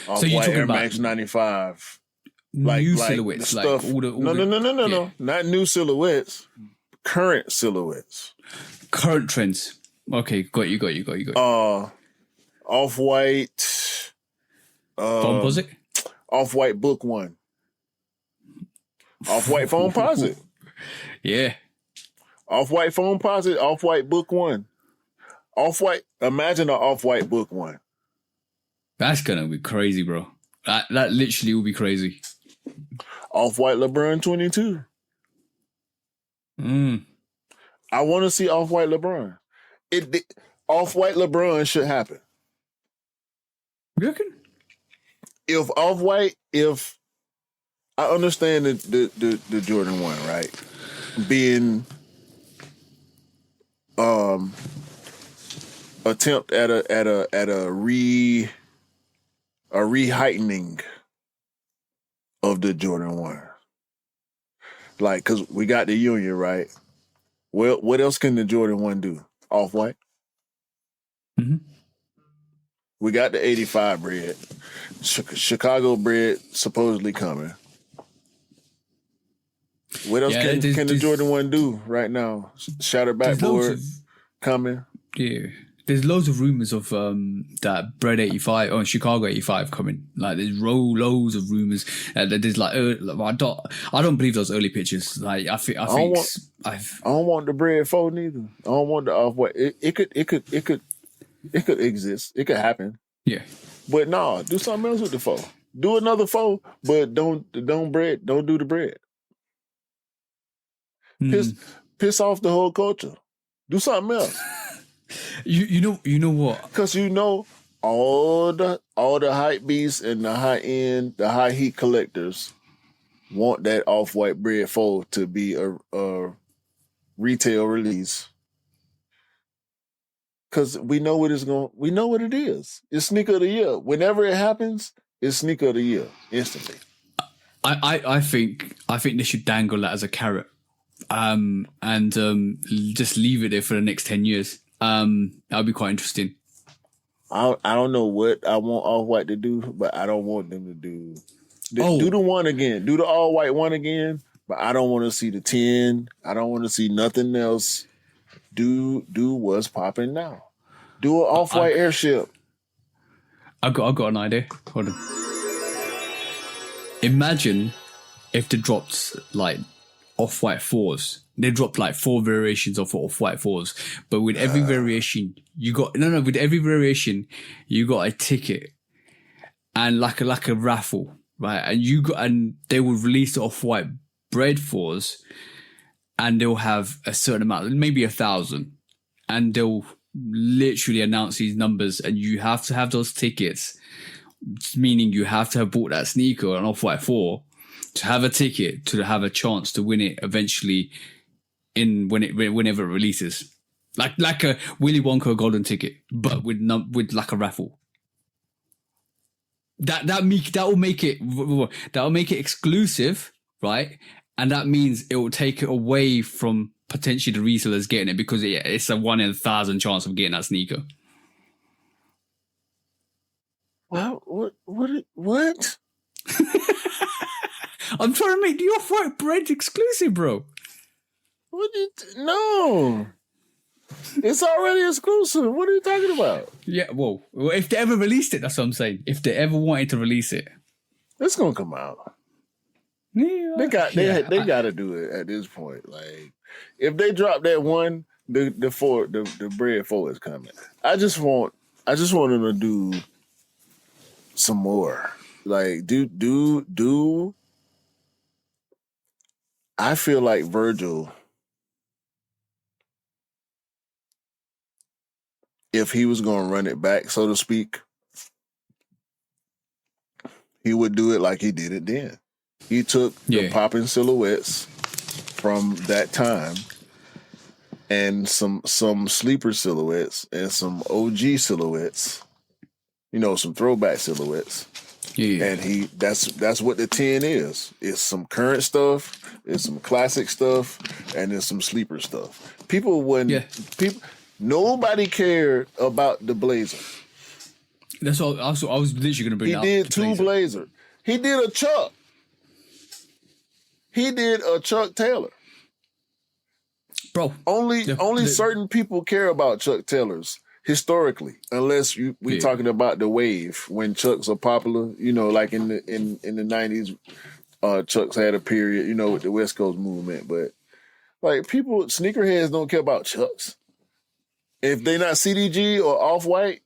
So you're talking Air Max 95. New silhouettes, like stuff. all the No, not new silhouettes. Current silhouettes. Current trends. Okay, got you. Off-White. Foamposite? Off-White Book 1. Off-White Foamposite. Yeah. Off-White Foamposite. Off-White Book 1. Off-White. Imagine an Off-White Book 1. That's gonna be crazy, bro. That literally will be crazy. Off-White LeBron 22. I want to see Off-White LeBron. Off-White LeBron should happen. You reckon? If I understand the Jordan 1, right? Being attempt at a reheightening of the Jordan 1. Like, because we got the Union, right? Well, what else can the Jordan 1 do? Off-White? Mm-hmm. We got the 85 bread. Chicago bread supposedly coming. What else can the Jordan 1 do right now? Shattered backboard coming. Yeah. There's loads of rumors of that Bread 85 or Chicago 85 coming. Like there's loads of rumors. There's like I don't believe those early pictures. Like I don't want the Bread 4 neither. I don't want the Off-White. It could exist. It could happen. Yeah. But no, do something else with the 4. Do another 4, but don't do the bread. Piss off the whole culture. Do something else. You know what? Because all the hype beasts and the high end, the high heat collectors want that Off-White bread 4 to be a retail release. Because we know what it is. It's sneaker of the year. Whenever it happens, it's sneaker of the year instantly. I think they should dangle that as a carrot, and just leave it there for the next 10 years. That would be quite interesting. I don't know what I want Off-White to do, but I don't want them to do do the one again. Do the all-white one again, but I don't want to see the 10. I don't want to see nothing else. Do what's popping now. Do an Off-White airship. I got an idea. Hold on. Imagine if they dropped like Off-White 4s. They dropped like 4 variations of Off-White 4s, but with every variation, with every variation, you got a ticket and like a raffle, right? And they will release the Off-White bread 4s, and they'll have a certain amount, maybe 1,000, and they'll literally announce these numbers, and you have to have those tickets, meaning you have to have bought that sneaker, an Off-White 4, to have a ticket to have a chance to win it eventually whenever it releases, like a Willy Wonka golden ticket, but with like a raffle. That will make it exclusive, right? And that means it will take it away from potentially the resellers getting it, because it's a 1 in 1,000 chance of getting that sneaker. Well, what? I'm trying to make the Off-White bread exclusive, bro. No. It's already exclusive. What are you talking about? Yeah, well, if they ever released it, that's what I'm saying. If they ever wanted to release it, it's gonna come out. Yeah, they got to do it at this point. Like, if they drop that one, the bread 4 is coming. I just want them to do some more. Like, do. I feel like Virgil, if he was going to run it back, so to speak, he would do it like he did it then. He took the popping silhouettes from that time and some sleeper silhouettes and some OG silhouettes, some throwback silhouettes. Yeah. And that's what the 10 is. It's some current stuff, it's some classic stuff, and it's some sleeper stuff. Nobody cared about the Blazer. That's all. I was literally going to bring. He did 2 Blazer. He did a Chuck. He did a Chuck Taylor. Bro, only certain people care about Chuck Taylors historically, unless we talking about the wave when Chucks are popular. Like in the 90s, Chucks had a period. With the West Coast movement, but like sneakerheads don't care about Chucks. If they not CDG or Off-White,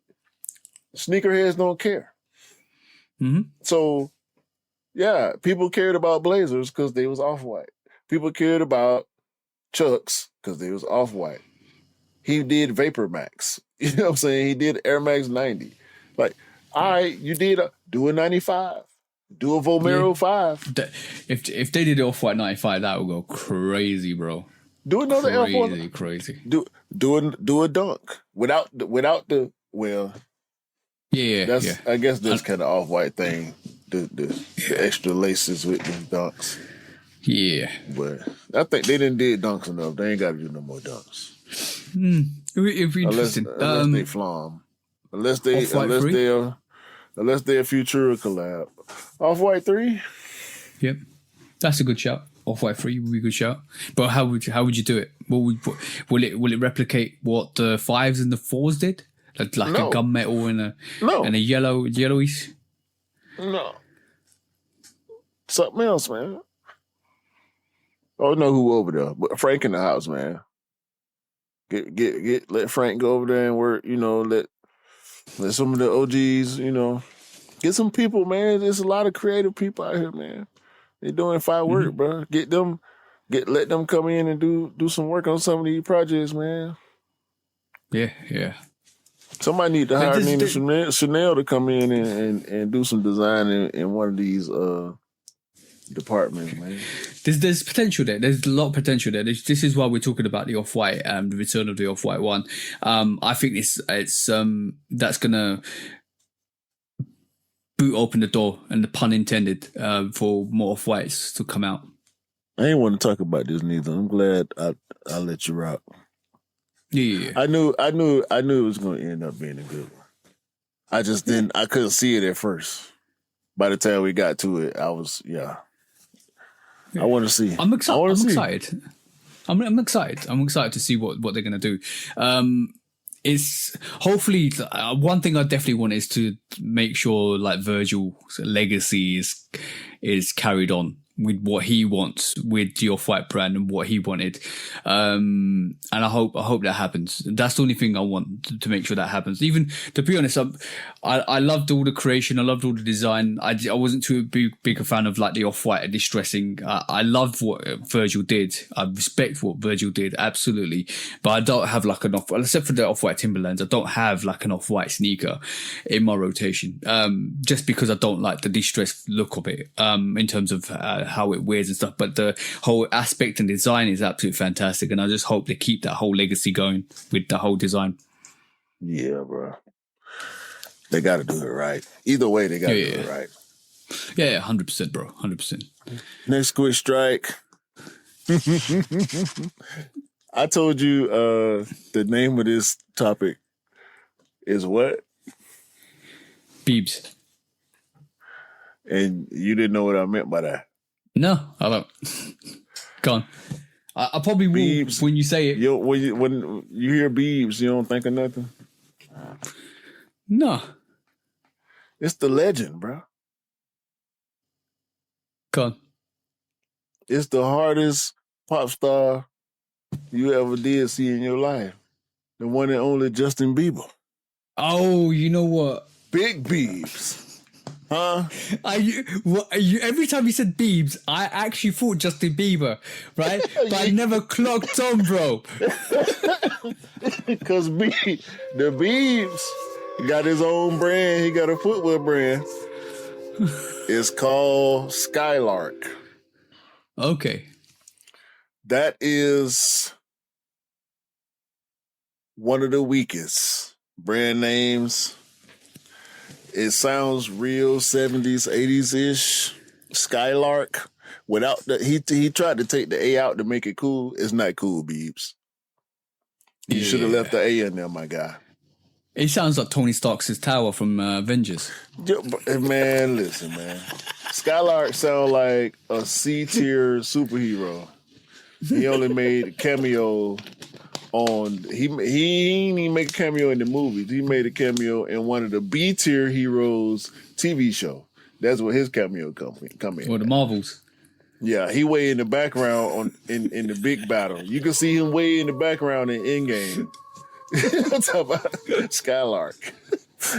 sneakerheads don't care. Mm-hmm. So, yeah, people cared about Blazers because they was Off-White. People cared about Chucks because they was Off-White. He did Vapor Max. You know what I'm saying? He did Air Max 90. Like, all right, you did do a 95. Do a Vomero 5. If they did Off-White 95, that would go crazy, bro. Do another Air Force. Crazy. Do a dunk without the well. Yeah. I guess that's kind of Off-White thing. The extra laces with the dunks. Yeah. But I think they didn't did dunks enough. They ain't got to do no more dunks. It'd be interesting. Unless they flom. Unless they're Futura collab. Off-White 3? Yep. That's a good shout. Off-White 3 would be a good shout. But how would you do it? Will it replicate what the 5s and the 4s did? Like a gunmetal and a yellowish? No. Something else, man. I don't know who over there, but Frank in the house, man. Let Frank go over there and work. Let some of the OGs. Get some people, man. There's a lot of creative people out here, man. They doing fine work, bro. Let them come in and do some work on some of these projects, man. Yeah. Somebody need to hire Nina Chanel to come in and do some design in one of these departments, man. There's potential there. There's a lot of potential there. This is why we're talking about the Off-White, the return of the Off-White one. I think it's that's gonna boot open the door, and the pun intended, for more Off-Whites to come out. I ain't want to talk about this neither. I'm glad I let you rock. Yeah. I knew it was going to end up being a good one. I just didn't. I couldn't see it at first. By the time we got to it, I was I want to see. I'm excited. I'm excited. I'm excited to see what they're gonna do. It's hopefully one thing I definitely want is to make sure like Virgil's legacy is carried on with what he wants with the Off-White brand and what he wanted. And I hope that happens. That's the only thing I want to make sure that happens. Even to be honest, I loved all the creation. I loved all the design. I wasn't too big a fan of like the Off-White distressing. I loved what Virgil did. I respect what Virgil did. Absolutely. But I don't have like an except for the Off-White Timberlands, I don't have like an Off-White sneaker in my rotation. Just because I don't like the distressed look of it, in terms of, how it wears and stuff, but the whole aspect and design is absolutely fantastic, and I just hope they keep that whole legacy going with the whole design. Yeah, bro. They got to do it right. Either way, they got to do it right. Yeah, 100%, bro. 100%. Next quick strike. I told you the name of this topic is what? Bibes. And you didn't know what I meant by that. No, I don't. Go on. I probably will Bibes. When you say it. When you hear Bibes, you don't think of nothing? No. It's the legend, bro. Go on. It's the hardest pop star you ever did see in your life. The one and only Justin Bieber. Oh, you know what? Big Bibes. Huh? Every time you said Bibes, I actually thought Justin Bieber, right? But I never clocked on, bro. Because the Bibes got his own brand. He got a footwear brand. It's called Skylark. Okay. That is one of the weakest brand names. It sounds real 70s, 80s-ish. Skylark. Without he tried to take the A out to make it cool. It's not cool, Bibes. You should have left the A in there, my guy. It sounds like Tony Stark's tower from Avengers. Man, listen, man. Skylark sound like a C-tier superhero. He only made a cameo on he didn't even make a cameo in the movies. He made a cameo in one of the B-tier heroes TV show. That's what his cameo come in. Or the Marvels. Yeah, he way in the background in the big battle. You can see him way in the background in Endgame. I'm talking about Skylark.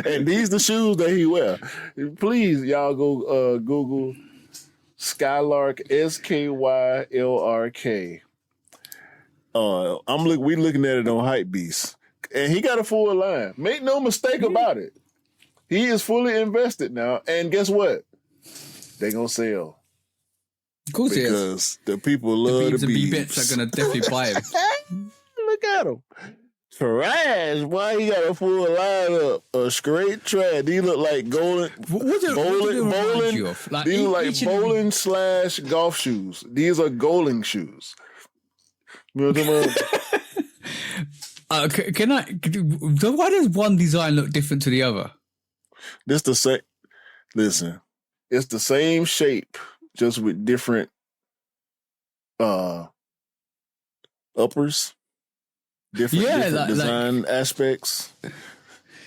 And these the shoes that he wear. Please, y'all go Google Skylark, SKYLRK. We looking at it on Hypebeast. And he got a full line. Make no mistake about it. He is fully invested now. And guess what? They gonna sell. Of course he is. Because the people love the Bibes. Bits are gonna definitely buy him. Look at him. Trash. Why he got a full lineup? A straight trash. These look like bowling. Like, these look like bowling / golf shoes. These are goaling shoes. You know what I'm talking about? Why does one design look different to the other? This the same. Listen, it's the same shape, just with different uppers. Different design aspects.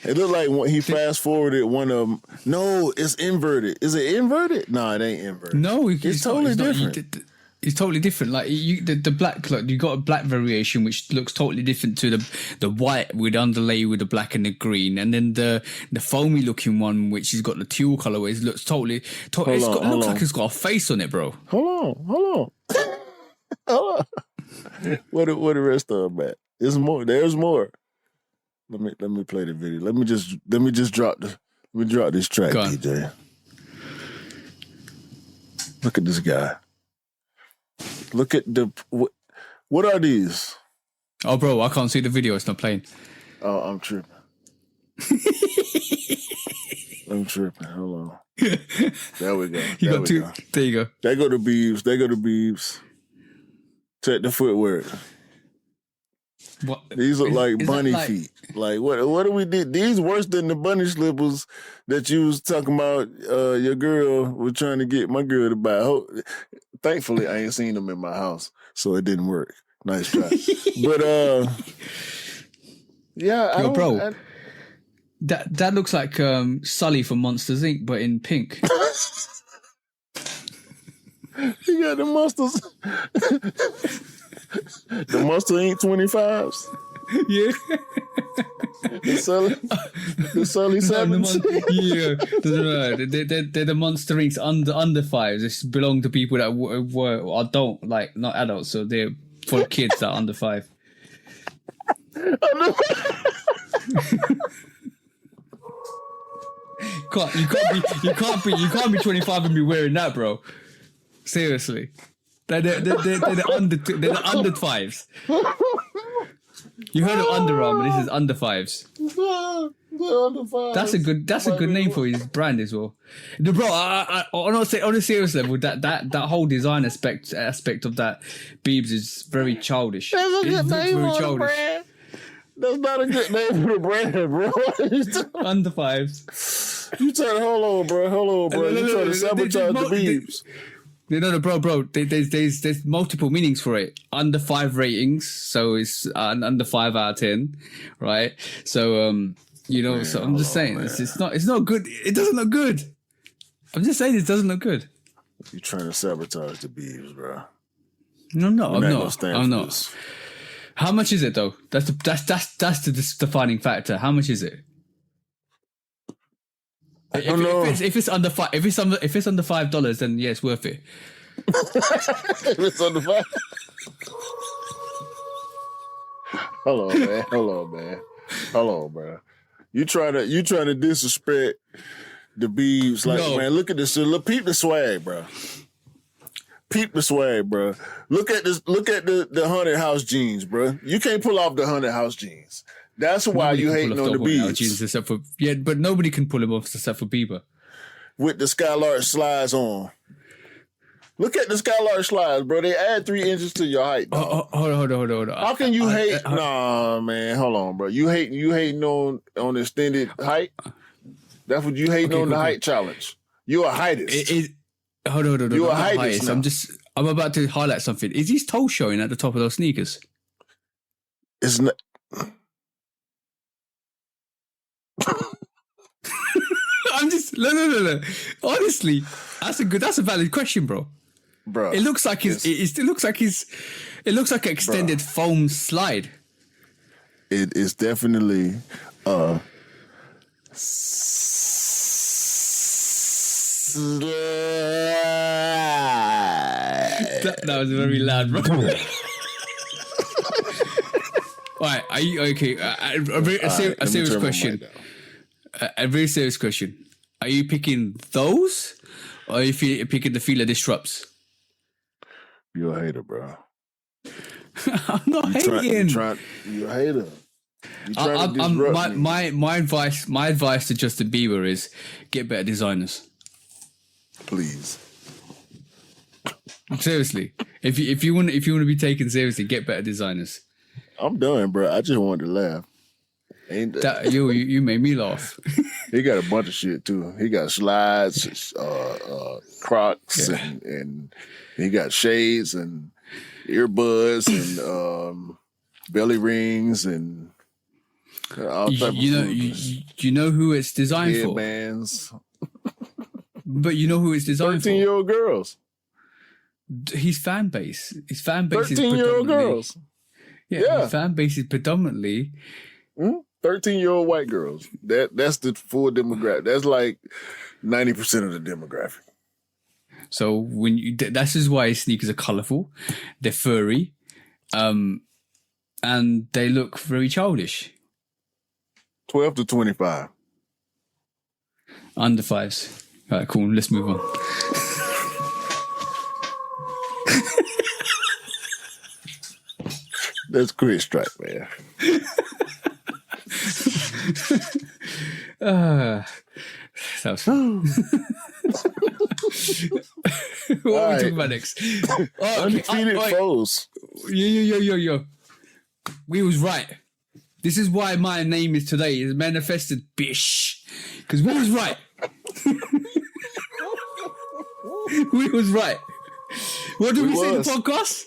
It looked like when he fast forwarded one of them. No, it's inverted. Is it inverted? No, it ain't inverted. No, it's totally different. It's totally different. Like the black, like you got a black variation which looks totally different to the white with underlay with the black and the green, and then the foamy looking one which has got the teal colorways looks totally. Looks like it's got a face on it, bro. Hold on. Where the rest of them at? There's more. There's more. Let me play the video. Let me just drop this track, DJ. Look at this guy. Look at what are these? Oh, bro, I can't see the video. It's not playing. Oh, I'm tripping. Hold on. There we go. You got two. There you go. They go to Bibes. Check the footwork. What? These look like Is that bunny like- feet. Like what do we do? These worse than the bunny slippers that you was talking about. Your girl was trying to get my girl to buy. Thankfully, I ain't seen them in my house, so it didn't work. Nice try. But yeah, I Yo, don't, bro. That looks like Sully from Monsters Inc., but in pink. He got the monsters. The Monster Inc. 25s. Yeah. The Sully 7s. They're the Monster Inc. under fives. This belong to people that were adult, like not adults, so they're for kids that are under 5. You can't be 25 and be wearing that, bro. Seriously, they're the under 5s. You heard of Under Armour? This is under 5s. That's a good name for his brand as well. Bro, on a serious level, that whole design aspect of that Bibes is very childish. That's a good name for the brand. That's not a good name for the brand, bro. Under 5s. You trying to hold on, bro. You trying to sabotage the Bibes. No, bro. There's multiple meanings for it. Under 5 ratings, so it's under 5 out of 10, right? So so I'm just saying it's not good. It doesn't look good. I'm just saying it doesn't look good. You trying to sabotage the Bibes, bro? No, I'm not. How much is it though? That's the defining factor. How much is it? If it's under $5, if it's under $5, then yeah, it's worth it. If it's under 5. Hold on, bro. You trying to disrespect the Bibes? Like, man, look at this. Look, peep the swag, bro. Look at this. Look at the Haunted House jeans, bro. You can't pull off the Haunted House jeans. That's why you hating on the Bibes. But nobody can pull him off except for Bieber. With the Skylark slides on. Look at the Skylark slides, bro. They add 3 inches to your height. Hold on. How can you hate? Nah, man. Hold on, bro. You hating on extended height? That's what you hating on the height challenge. You're a heightist. Hold on. You're a heightist. I'm about to highlight something. Is his toe showing at the top of those sneakers? It's not. I'm just no. Honestly, that's a valid question, bro. Bro, it looks like it looks like an extended foam slide. It is definitely slide. That was very loud, bro. Alright, are you okay? A serious question. A very serious question. Are you picking those, or are you picking the Fila Disrupts? You're a hater, bro. I'm not hating. You're a hater. My advice to Justin Bieber is get better designers. Please. Seriously, if you want to be taken seriously, get better designers. I'm done, bro. I just wanted to laugh. You made me laugh. He got a bunch of shit too. He got slides, Crocs, and he got shades and earbuds and belly rings and all type of you know who it's designed for? Headbands. But you know who it's designed for? 13-year-old girls. His fan base. His fan base is 13-year-old girls. Yeah. His fan base is predominantly 13-year-old white girls. That's the full demographic. That's like 90% of the demographic. So this is why sneakers are colorful, they're furry, and they look very childish. 12 to 25. Under 5s. All right, cool. Let's move on. That's great strike, man. That was fun. What are we talking about next? Undefeated foes. Yo. We was right. This is why my name is today is manifested, bish. Because we was right. We was right. What did we say in the podcast?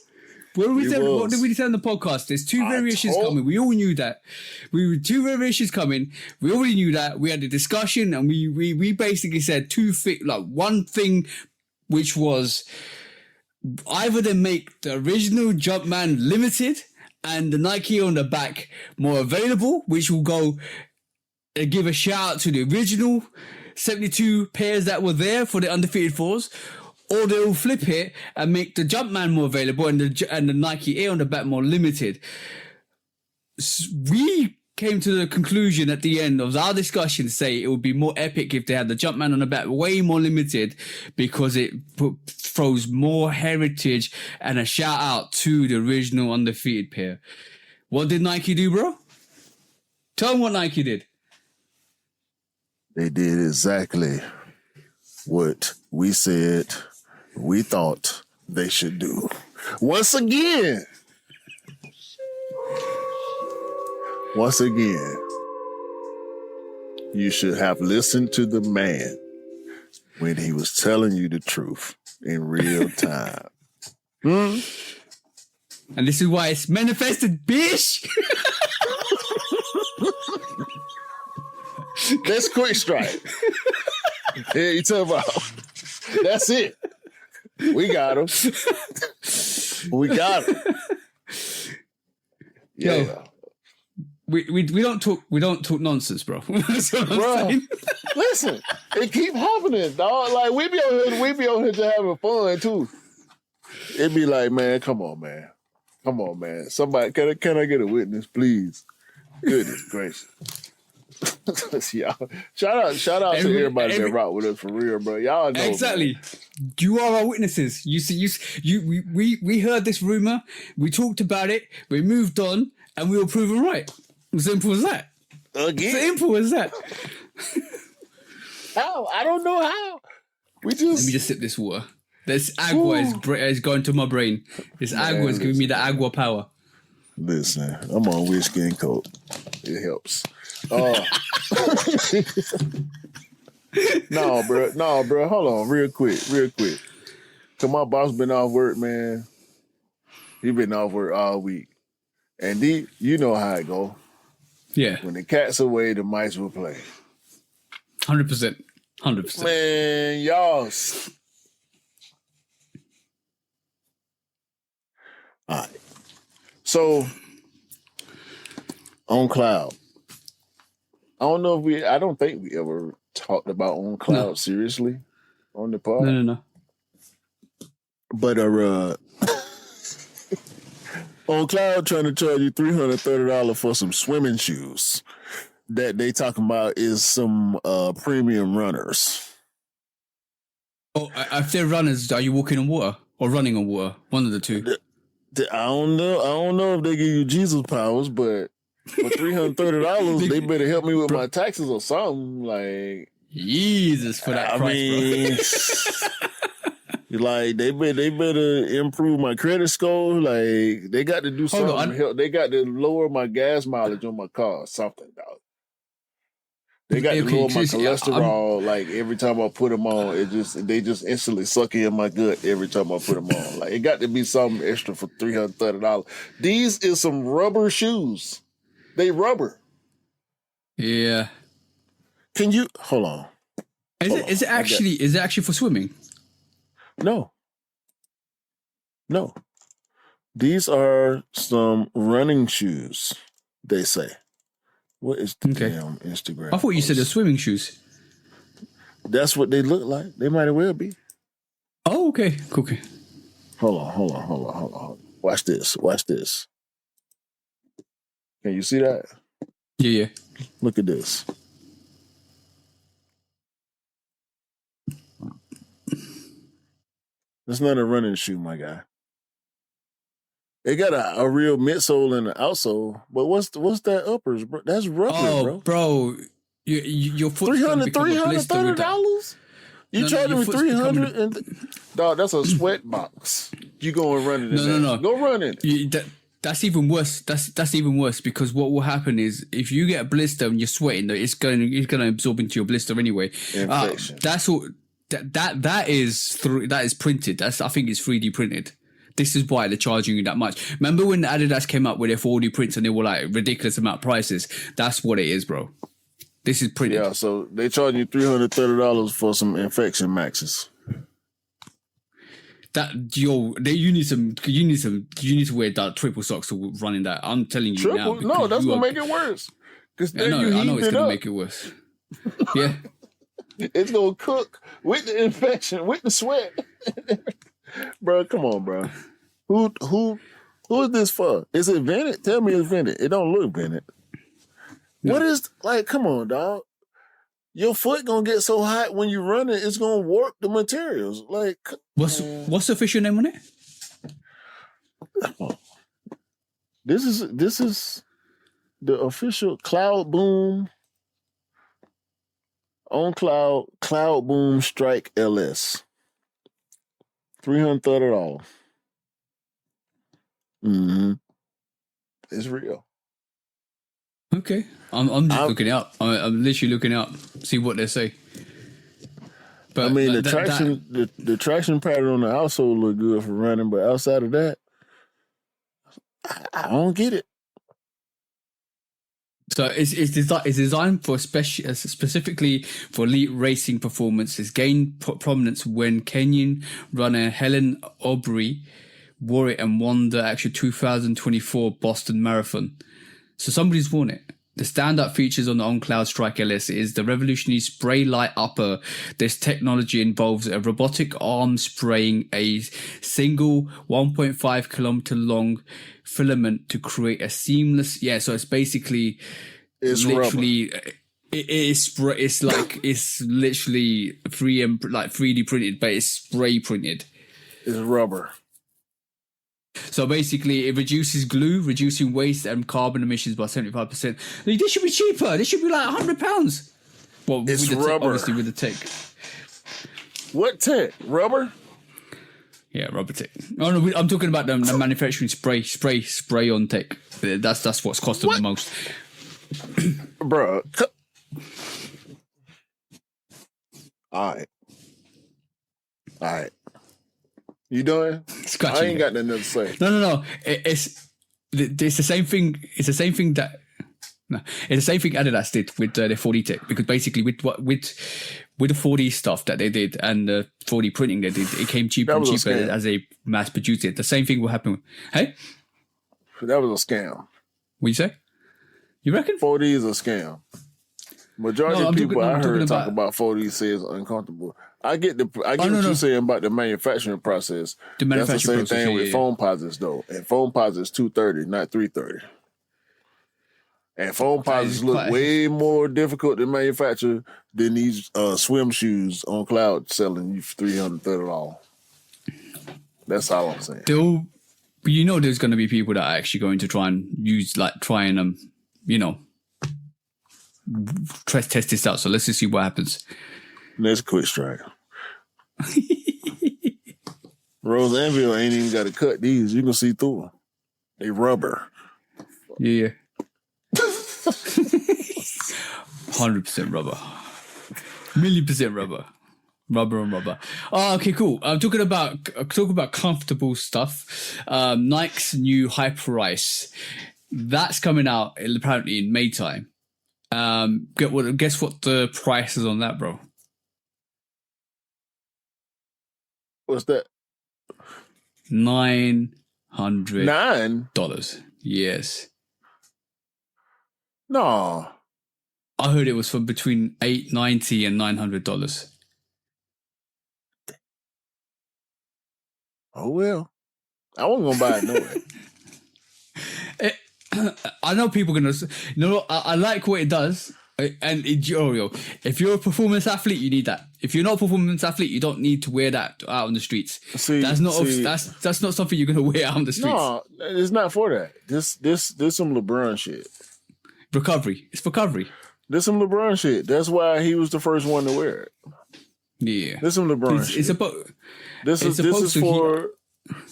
What did we say in the podcast? There's two variations coming. We all knew that. We were two variations coming. We already knew that. We had a discussion and we basically said one thing, which was either they make the original Jumpman limited and the Nike on the back more available, which will go and give a shout out to the original 72 pairs that were there for the Undefeated 4s, or they'll flip it and make the Jumpman more available and the Nike Air on the back more limited. We came to the conclusion at the end of our discussion to say it would be more epic if they had the Jumpman on the back way more limited, because it throws more heritage and a shout out to the original Undefeated pair. What did Nike do, bro? Tell them what Nike did. They did exactly what we said we thought they should do. Once again, you should have listened to the man when he was telling you the truth in real time. And this is why it's manifested, bitch. That's quick strike. Yeah, you talk about. That's it. We got him. We got him. Yeah. Yo, we don't talk nonsense, bro. That's what I'm saying. Listen, it keep happening, dog. Like we be on here just having fun too. It be like, man, come on, man. Somebody, can I get a witness, please? Goodness gracious. Y'all, shout out to everybody that rock with us for real, bro. Y'all know exactly. Man. You are our witnesses. We heard this rumor. We talked about it. We moved on, and we were proven right. Simple as that. Again. Simple as that. How? I don't know how. Let me just sip this water. This agua is going to my brain. This agua is giving me the agua power. Listen, I'm on whiskey and coke. It helps. No, bro. Hold on, real quick. Cause my boss been off work, man. He been off work all week, and you know how it go. Yeah. When the cat's away, the mice will play. 100%. Man, y'all. All right. So on cloud. I don't think we ever talked about on cloud seriously on the pod. No. But on cloud trying to charge you $330 for some swimming shoes that they talking about is some premium runners. Oh, if they're runners, are you walking on water or running on water? One of the two. I don't know if they give you Jesus powers, but for $330, they better help me with my taxes or something. Like Jesus for that price, bro. Like they better improve my credit score. Like they got to do something. Help. They got to lower my gas mileage on my car. Something, dog. They got to lower my cholesterol. Like every time I put them on, they just instantly suck in my gut every time I put them on. Like it got to be something extra for $330. These is some rubber shoes. They rubber. Yeah. Can you hold on? Is it actually for swimming? No. These are some running shoes, they say. What is the damn Instagram? I thought you said they're swimming shoes. That's what they look like. They might as well be. Oh, okay. Okay. Hold on. Watch this. Can you see that? Yeah. Look at this. That's not a running shoe, my guy. It got a real midsole and an outsole, but what's that uppers, bro? That's rubber, bro. Your foot's $330. You charging me $300? Dog, that's a sweat box. You go and run it. No. Go run it. That's even worse. That's even worse because what will happen is if you get a blister and you're sweating, it's going to absorb into your blister anyway. Infection. That's all. That is printed. I think it's 3D printed. This is why they're charging you that much. Remember when Adidas came up with their 4D prints and they were like ridiculous amount of prices? That's what it is, bro. This is printed. Yeah, so they charge you $330 for some infection maxes. You need to wear that triple socks to run in that. I'm telling you now. No, that's gonna make it worse. Because I know it's gonna make it worse. Yeah. It's gonna cook with the infection, with the sweat. Bro, come on, bro. Who is this for? Is it vented? Tell me it's vented. It don't look vented. No. What is come on, dog? Your foot gonna get so hot when you run it, it's gonna warp the materials. What's the official name on it? This is the official Cloud Boom on Cloud Boom Strike LS. $330. Mm-hmm. It's real. Okay, I'm just looking it up. I'm literally looking it up, see what they say. But I mean, the traction pattern on the outsole look good for running, but outside of that, I don't get it. So it's designed for specifically for elite racing performance. It's gained prominence when Kenyan runner Helen Aubrey wore it and won the actual 2024 Boston Marathon. So somebody's worn it. The standout features on the OnCloud Strike LS is the revolutionary spray light upper. This technology involves a robotic arm spraying a single 1.5 kilometer long filament to create a seamless. Yeah, so it's basically literally rubber. It's literally 3D printed, but it's spray printed. It's rubber. So basically, it reduces glue, reducing waste and carbon emissions by 75%. This should be cheaper. This should be like £100. Well, it's rubber. Obviously, with the tech. What tech? Rubber? Yeah, rubber tech. Oh no, I'm talking about the manufacturing spray on tech. That's what's cost them the most, bro. All right. You doing? Scratching. I ain't got nothing to say. No. It's the same thing. It's the same thing that. No, it's the same thing Adidas did with their 4D tech, because basically with the 4D stuff that they did and the 4D printing they did, it came cheaper and cheaper as they mass produced it. The same thing will happen. Hey, that was a scam. What you say? You reckon 4D is a scam? Majority of people I heard talk about 4D says uncomfortable. I get what you're saying about the manufacturing process. That's the same thing with foam posits though. And foam posits $230, not $330. And foam posits look way more difficult to manufacture than these swim shoes on Cloud selling you for $330. That's all I'm saying. There's going to be people that are actually going to try and test this out. So let's just see what happens. Let's quit striking. Rose Anvil ain't even got to cut these. You can see through them. They rubber. Yeah. 100% rubber. 1,000,000% rubber. Rubber on rubber. Oh, okay, cool. I'm talking about comfortable stuff. Nike's new Hyperice. That's coming out apparently in May time. Guess what the price is on that, bro? What's that? $900. Yes. No. I heard it was for between $890 and $900. Oh well. I wasn't gonna buy it no way. I know people are gonna. I like what it does. And if you're a performance athlete, you need that. If you're not a performance athlete, you don't need to wear that out on the streets. That's not something you're gonna wear out on the streets. No, it's not for that. This some LeBron shit. Recovery. It's recovery. This some LeBron shit. That's why he was the first one to wear it. Yeah. This some LeBron shit. This is for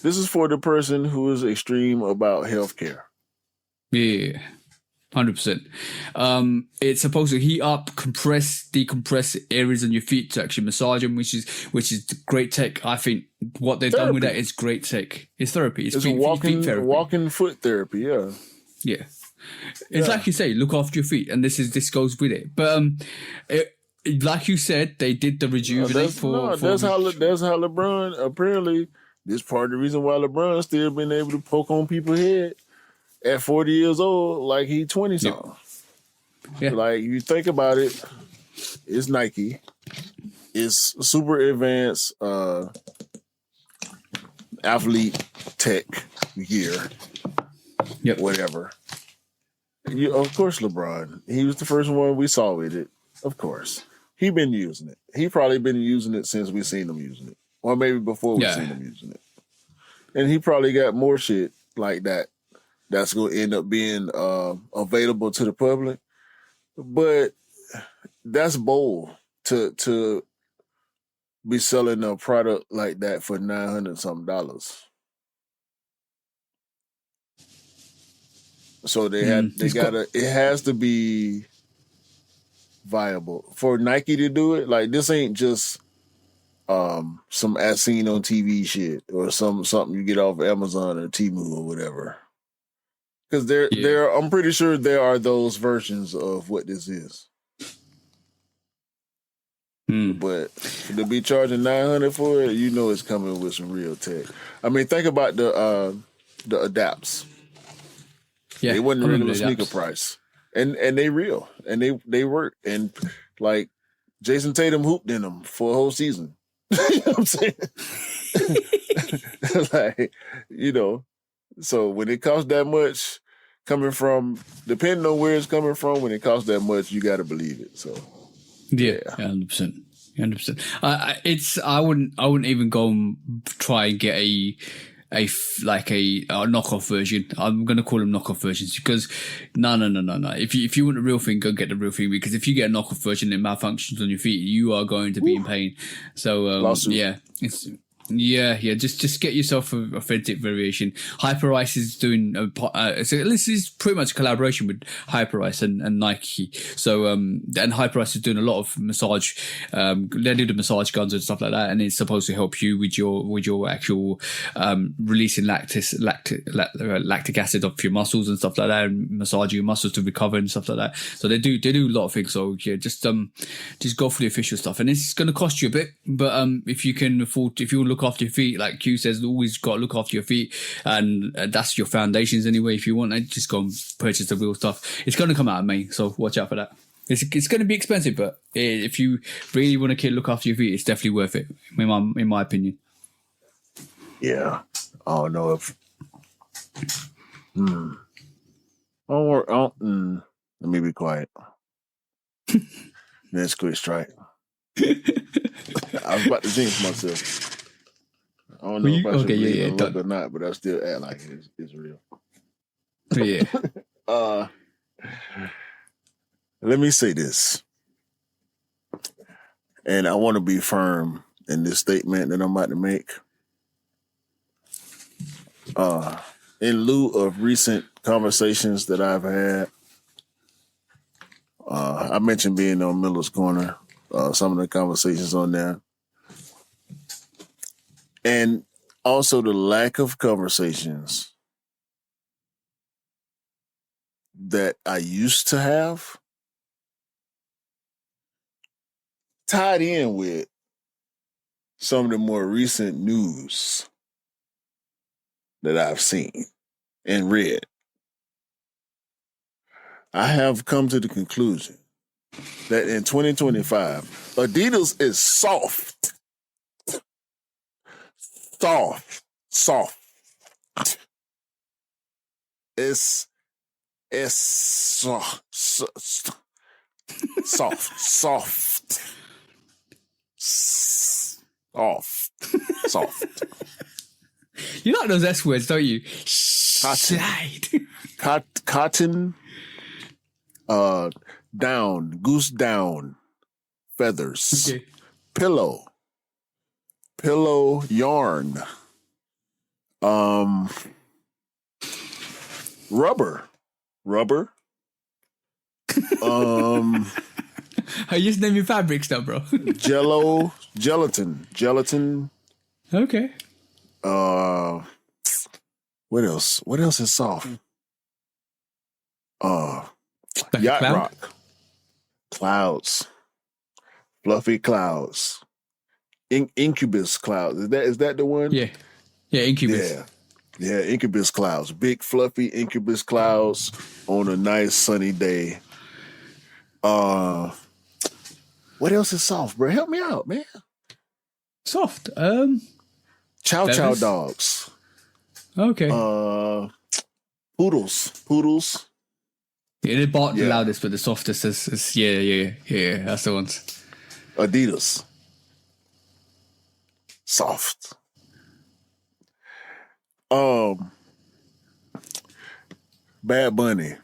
This is for the person who is extreme about healthcare. Yeah. 100%. It's supposed to heat up, decompress areas on your feet to actually massage them, which is great tech. I think what they've done with that is great tech. It's therapy. It's feet therapy. Walking foot therapy. Yeah. Yeah. It's like you say, look after your feet, and this goes with it. But like you said, they did the rejuvenate that's how LeBron apparently. This part of the reason why LeBron still been able to poke on people's head at 40 years old, like he 20 something. Yeah. Like you think about it, it's Nike, it's super advanced athlete tech gear, whatever. Of course, LeBron. He was the first one we saw with it. Of course, he been using it. He probably been using it since we seen him using it, or maybe before we seen him using it. And he probably got more shit like that that's going to end up being available to the public. But that's bold to be selling a product like that for $900 something. So it has to be viable for Nike to do it. Like this ain't just some as seen on TV shit or something you get off Amazon or Temu or whatever. Because I'm pretty sure there are those versions of what this is. But to be charging $900 for it, you know it's coming with some real tech. I mean, think about the adapts. Yeah, they wasn't regular sneaker price, and they real, and they work, and like Jason Tatum hooped in them for a whole season. You know what I'm saying? Like, you know, so when it costs that much, depending on where it's coming from, when it costs that much, you got to believe it. So, 100%. 100%. I wouldn't even go and try and get a knockoff version. I'm gonna call them knockoff versions because no. If you want the real thing, go get the real thing, because if you get a knockoff version and it malfunctions on your feet, you are going to be in pain. So just get yourself an authentic variation. Hyperice is doing this is pretty much a collaboration with Hyperice and Nike. So and Hyperice is doing a lot of massage. They do the massage guns and stuff like that, and it's supposed to help you with your actual releasing lactic acid off your muscles and stuff like that, and massaging your muscles to recover and stuff like that. So they do a lot of things. So yeah, just go for the official stuff, and it's going to cost you a bit, but if you can afford, if you want to look after your feet, like Q says, always got to look after your feet, and that's your foundations anyway. If you want it, just go and purchase the real stuff. It's going to come out of May, so watch out for that. It's going to be expensive, but if you really want to look after your feet, it's definitely worth it, in my opinion. Yeah, I don't know if. Let me be quiet. That's quick strike. I was about to jinx myself. I don't know if I should look or not, but I still act like it's real. Yeah. Let me say this, and I want to be firm in this statement that I'm about to make. In lieu of recent conversations that I've had, I mentioned being on Miller's Corner, some of the conversations on there, and also the lack of conversations that I used to have, tied in with some of the more recent news that I've seen and read. I have come to the conclusion that in 2025, Adidas is soft. It's soft. You like those S words, don't you? Cotton, down, goose down, feathers, okay. pillow yarn, Rubber. I just name your fabrics now, bro. Gelatin. Okay. What else? What else is soft? Like Yacht cloud? rock. Clouds. Fluffy clouds. Incubus clouds. Is that the one? Yeah. Yeah, Incubus. Yeah, incubus clouds. Big fluffy incubus clouds on a nice sunny day. What else is soft, bro? Help me out, man. Soft. Chow feathers? dogs. Okay. Poodles. Yeah, they bark the yeah. loudest, but the softest is yeah. That's the ones. Adidas. Soft. Bad Bunny.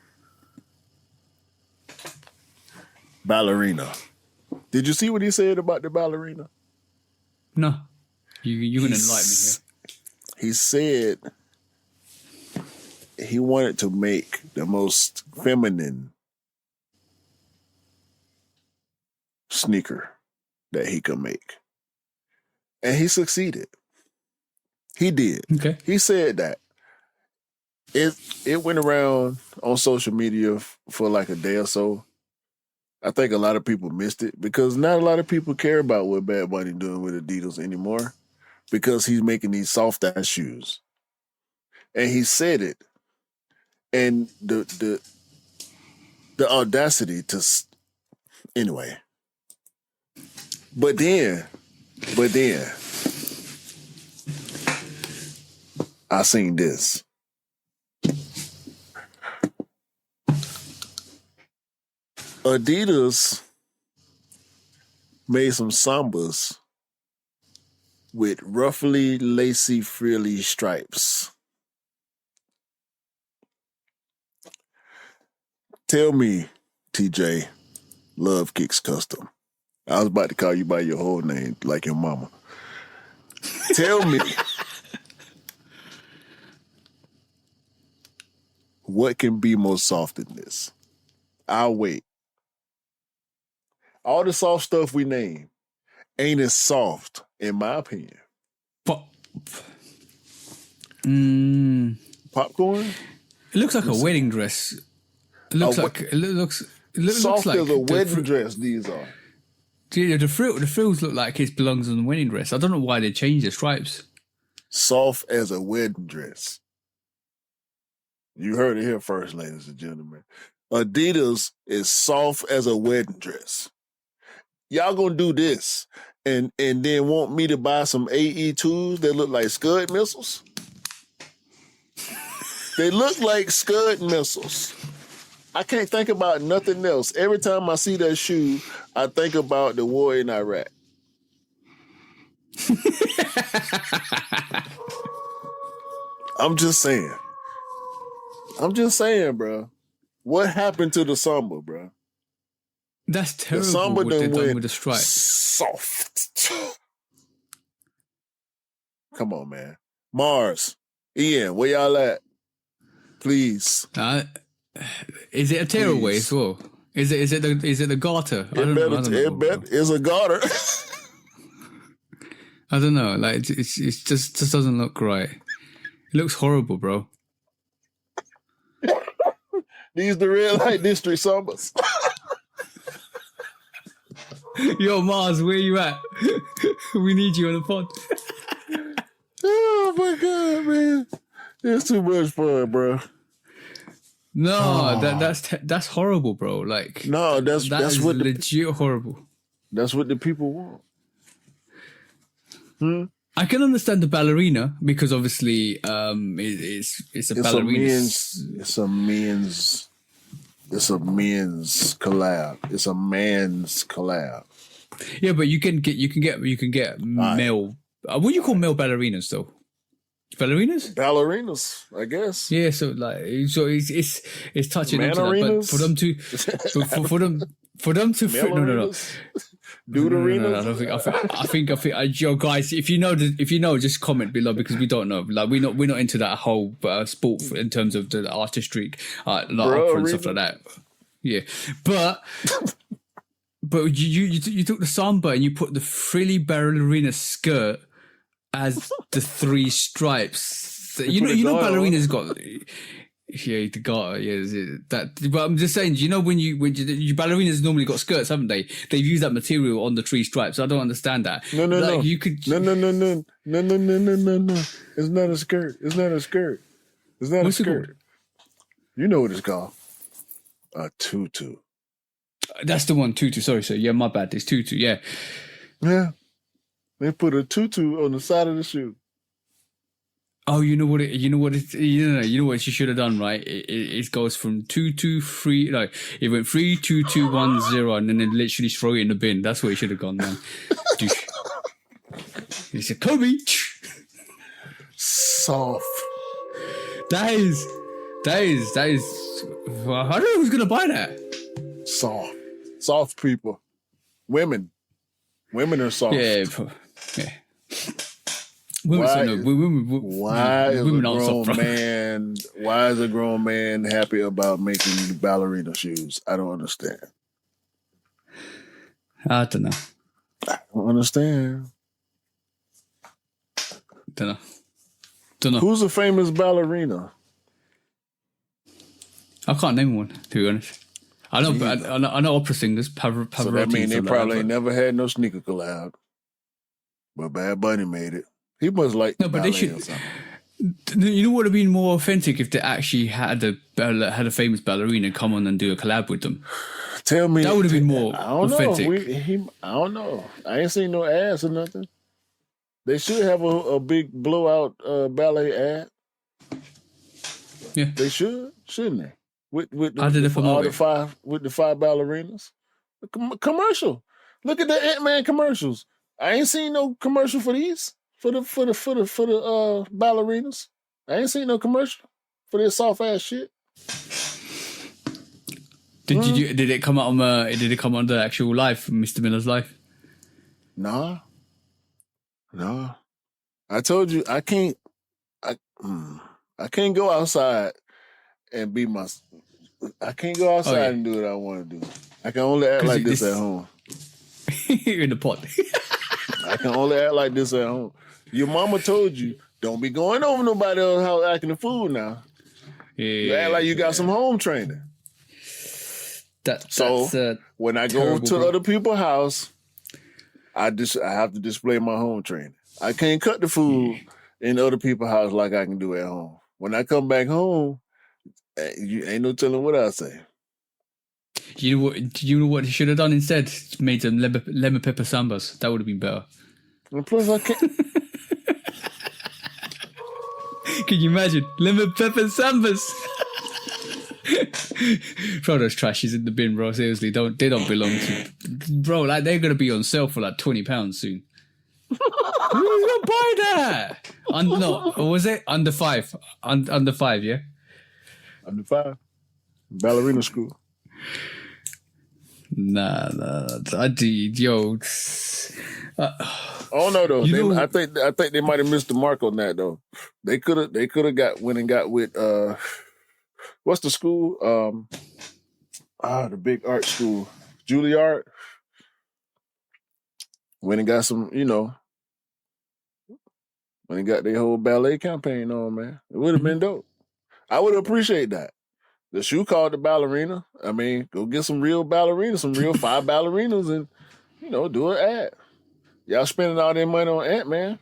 Ballerina. Did you see what he said about the ballerina? No. You're gonna enlighten me here. He said he wanted to make the most feminine sneaker that he could make. And he succeeded. He did. Okay. He said that. It went around on social media for like a day or so. I think a lot of people missed it because not a lot of people care about what Bad Bunny doing with Adidas anymore because he's making these soft ass shoes. And he said it. And the audacity to anyway. But then I seen this. Adidas made some Sambas with roughly lacy frilly stripes. Tell me, TJ, Lovekickscustom. I was about to call you by your whole name, like your mama. Tell me, what can be more soft than this? I'll wait. All the soft stuff we name ain't as soft, in my opinion. Popcorn? It looks like a wedding dress. It looks soft like as a wedding dress. These are. Yeah, the frills look like it belongs on the wedding dress. I don't know why they changed the stripes. Soft as a wedding dress. You heard it here first, ladies and gentlemen. Adidas is soft as a wedding dress. Y'all gonna do this and then want me to buy some AE2s that look like Scud missiles? They look like Scud missiles. I can't think about nothing else. Every time I see that shoe, I think about the war in Iraq. I'm just saying, bro. What happened to the Samba, bro? That's terrible. The Samba what they done done went with the stripe. soft. Come on, man. Mars, Ian, where y'all at? Please. Is it a tearaway as well? Is it the garter? I don't know. It's a garter. I don't know. Like it just doesn't look right. It looks horrible, bro. These the red light district Sambas. Yo, Mars, where you at? We need you on the pod. Oh my god, man! It's too much fun, bro. No, that's horrible, bro. Like no, that's what legit horrible. That's what the people want. I can understand the ballerina because obviously it's a ballerina. It's a men's collab. It's a man's collab. Yeah, but you can get male. What do you call male ballerinas though? Ballerinas? Ballerinas, I guess. Yeah, so it's touching into that, but for them to no. Dude arenas. I think, yo, guys, if you know, just comment below because we don't know. Like we're not into that whole sport in terms of the artistry, like opera and stuff like that. Yeah, but you took the samba and you put the frilly ballerina skirt as the 3 stripes. You know, ballerinas got. Yeah, the garter, that. But I'm just saying, you know, when you ballerinas normally got skirts, haven't they? They've used that material on the 3 stripes. I don't understand that. No. You could. No. It's not a skirt. It's not a skirt. You know what it's called? A tutu. That's the one, tutu. Sorry, sir. Yeah, my bad. It's tutu. Yeah. Yeah. They put a tutu on the side of the shoe. Oh, you know what she should have done, right? It goes from 2-2-3. No, it went 3-2-2-1-0, and then it literally throw it in the bin. That's where it should have gone, man. He said, Kobe. Soft. That is. Well, I don't know who's gonna buy that. Soft people, women are soft. Yeah. Why is a grown man happy about making ballerina shoes? I don't understand. I don't know. I don't understand. Don't know. Who's a famous ballerina? I can't name one, to be honest. I know opera singers. Pavarotti. So that means they probably never had no sneaker collab. But Bad Bunny made it. He must like no, but they should. You know what would have been more authentic if they actually had a famous ballerina come on and do a collab with them. Tell me that would have been more authentic. I don't know. I ain't seen no ads or nothing. They should have a big blowout ballet ad. Yeah, they should, shouldn't they? With the 5 ballerinas, commercial. Look at the Ant-Man commercials. I ain't seen no commercial for these. For the ballerinas, I ain't seen no commercial for this soft ass shit. Did it come out on the actual live, Mr. Miller's live? Nah. I told you I can't go outside and be my. I can't go outside and do what I want to do. I can only act like this at home. You're in the pot. I can only act like this at home. Your mama told you, don't be going over nobody else's house acting the fool now. Yeah, you act like you got some home training. When I go to other people's house, I have to display my home training. I can't cut the food in other people's house like I can do at home. When I come back home, you ain't no telling what I say. You know what he should have done instead? Made some lemon pepper sambas. That would have been better. And plus, I can't. Can you imagine lemon pepper sambas? Throw those trashes in the bin, bro. Seriously, they don't belong to, bro. Like they're gonna be on sale for like £20 soon. Who's gonna buy that? No, what was it? Under 5, under 5, yeah. Under 5, ballerina school. Nah, I did, yo. Oh no, though. I think they might have missed the mark on that though. They could have got with what's the school? The big art school, Juilliard. Went and got some, when they got their whole ballet campaign on, man. It would have been dope. I would appreciate that. The shoe called the ballerina. I mean, go get some real ballerinas, some real 5 ballerinas, and do an ad. Y'all spending all their money on Ant-Man.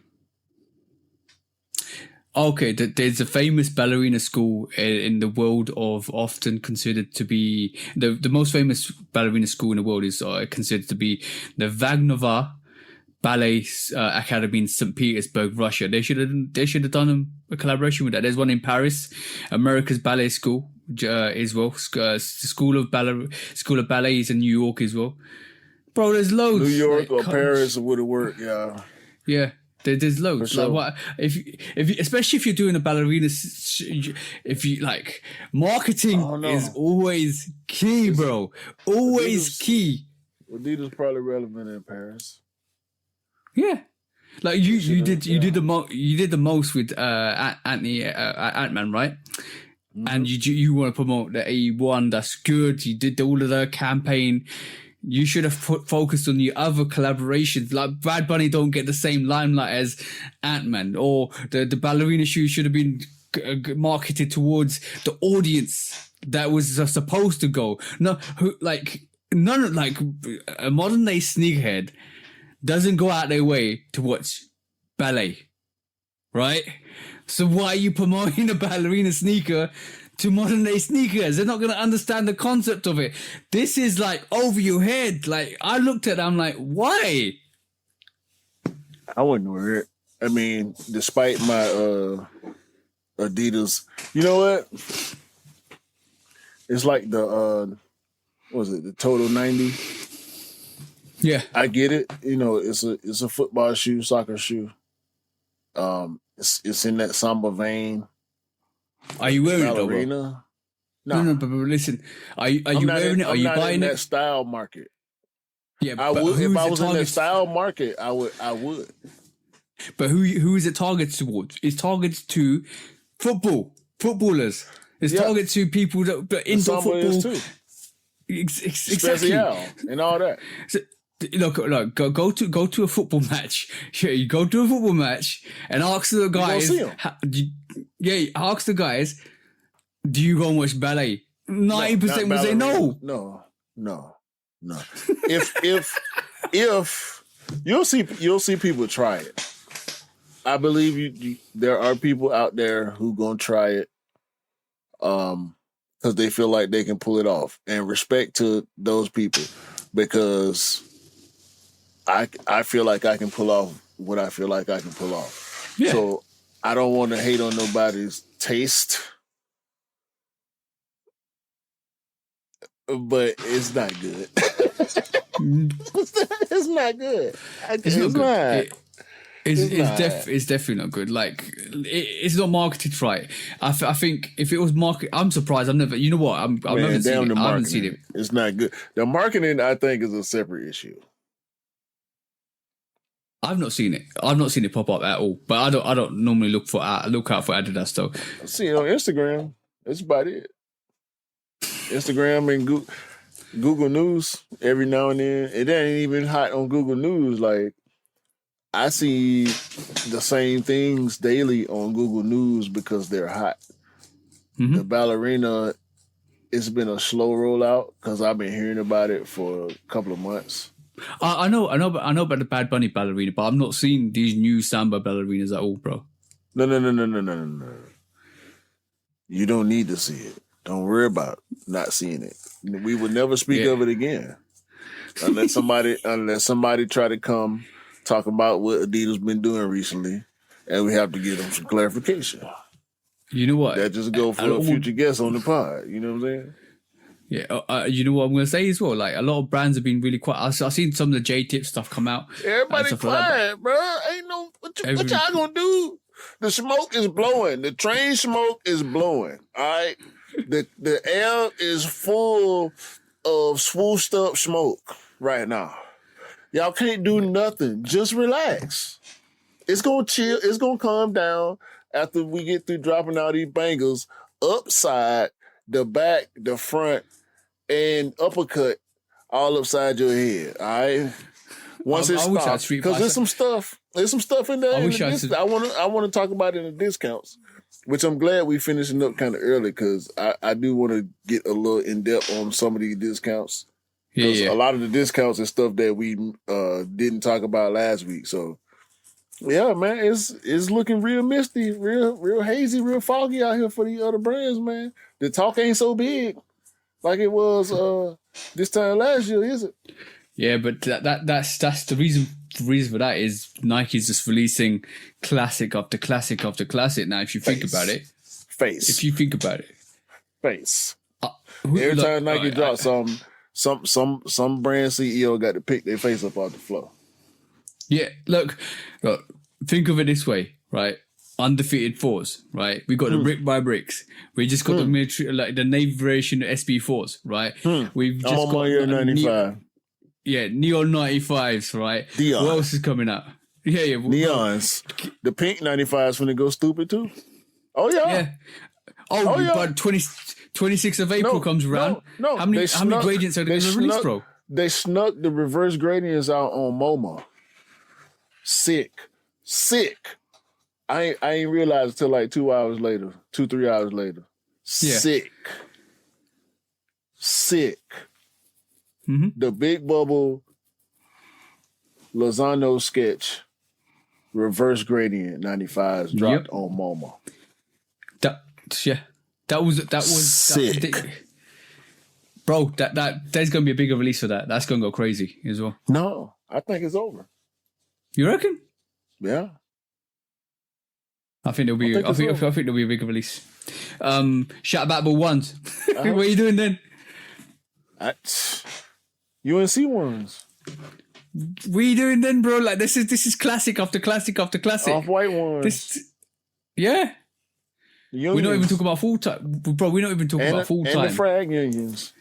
Okay, there's a famous ballerina school in the world of often considered to be the most famous ballerina school in the world is considered to be the Vagnova Ballet Academy in St. Petersburg, Russia. They should have done a collaboration with that. There's one in Paris, America's Ballet School as well. School of Ballet is in New York as well. Bro, there's loads. New York or Paris would have worked, yeah. Yeah, there's loads. Sure. Like what if especially if you're doing a ballerina, if you marketing is always key, bro. Always key. Adidas probably relevant in Paris. Yeah, like you did the most with Ant-Man, right? Mm-hmm. And you want to promote the A1. That's good. You did all of the campaign. You should have focused on the other collaborations. Like Bad Bunny don't get the same limelight as Ant-Man, or the ballerina shoes should have been marketed towards the audience that was supposed to go. No, none like a modern day sneakerhead doesn't go out their way to watch ballet, right? So why are you promoting a ballerina sneaker to modern day sneakers? They're not going to understand the concept of it. This is like over your head. Like I looked at it, I'm like, why? I wouldn't wear it. I mean, despite my Adidas, you know what? It's like the what was it, the Total 90? Yeah, I get it. You know, it's a football shoe, soccer shoe. It's in that samba vein. Are you wearing it, though? No, but listen. Are you wearing it? Are you buying it? That style market. Yeah, I would. If I was in that style market, I would. But who is it targeted towards? It's targeted to footballers. It's targeted to people that indoor football too. Exactly, and all that. So, look, go to a football match. You go to a football match and ask the guys. Ask the guys. Do you go and watch ballet? 90% will say no. No. If you'll see people try it. I believe you there are people out there who gonna try it, because they feel like they can pull it off. And respect to those people, because I feel like I can pull off what I feel like I can pull off. Yeah. So I don't want to hate on nobody's taste, but it's not good. It's not good. It's not good. It's definitely not good. Like it's not marketed right. I think if it was marketed, I'm surprised. I've never. You know what? I've never seen it. I haven't seen it. It's not good. The marketing, I think, is a separate issue. I've not seen it. I've not seen it pop up at all. But I don't normally look out for Adidas though. I see it on Instagram. That's about it. Instagram and Google News every now and then. It ain't even hot on Google News. Like I see the same things daily on Google News because they're hot. Mm-hmm. The ballerina, it's been a slow rollout because I've been hearing about it for a couple of months. I know about the Bad Bunny ballerina, but I'm not seeing these new samba ballerinas at all, bro. No. You don't need to see it. Don't worry about not seeing it. We will never speak of it again unless somebody try to come talk about what Adidas been doing recently, and we have to give them some clarification. You know what? That just go for a future guest on the pod. You know what I'm saying? Yeah, you know what I'm going to say as well? Like, a lot of brands have been really quiet. I've seen some of the J-Tip stuff come out. Everybody quiet, like bro. Ain't no... What y'all going to do? The smoke is blowing. The train smoke is blowing. All right? The air is full of swooshed up smoke right now. Y'all can't do nothing. Just relax. It's going to chill. It's going to calm down after we get through dropping all these bangers upside, the back, the front, and uppercut all upside your head. All right. Once it stops, because there's some stuff in there. I want to talk about it in the discounts, which I'm glad we finishing up kind of early because I do want to get a little in depth on some of these discounts. Yeah. A lot of the discounts is stuff that we didn't talk about last week. So yeah, man, it's looking real misty, real hazy, real foggy out here for these other brands, man. The talk ain't so big like it was this time last year, is it? Yeah, but that's the reason. The reason for that is Nike's just releasing classic after classic after classic. Now, if you think about it, If you think about it, every time Nike drops some brand CEO got to pick their face up off the floor. Yeah, look, think of it this way, right? Undefeated fours, right? We got the brick by bricks. We just got the military, like the Navy version SB4s, right? We've just got year 95. Neon 95s, right? Neon. What else is coming out? Yeah. Neons. The pink 95s finna go stupid too. Oh yeah. Yeah. But 26th of April comes around. No. How many gradients are they going to release, bro? They snuck the reverse gradients out on MoMA. Sick. I ain't realized until like 3 hours later. Yeah. Sick. Mm-hmm. The Big Bubble Lozano sketch reverse gradient 95s dropped on MoMA. That was sick. Bro, there's gonna be a bigger release for that. That's gonna go crazy as well. No, I think it's over. You reckon? Yeah. I think there'll be. I think there'll be a bigger release. Shout out about ones. What are you doing then? UNC ones. What are you doing then, bro? Like this is classic after classic after classic. Off-white ones. Yeah. We're not even talking about full time, bro. We're not even talking about full time. And the frag unions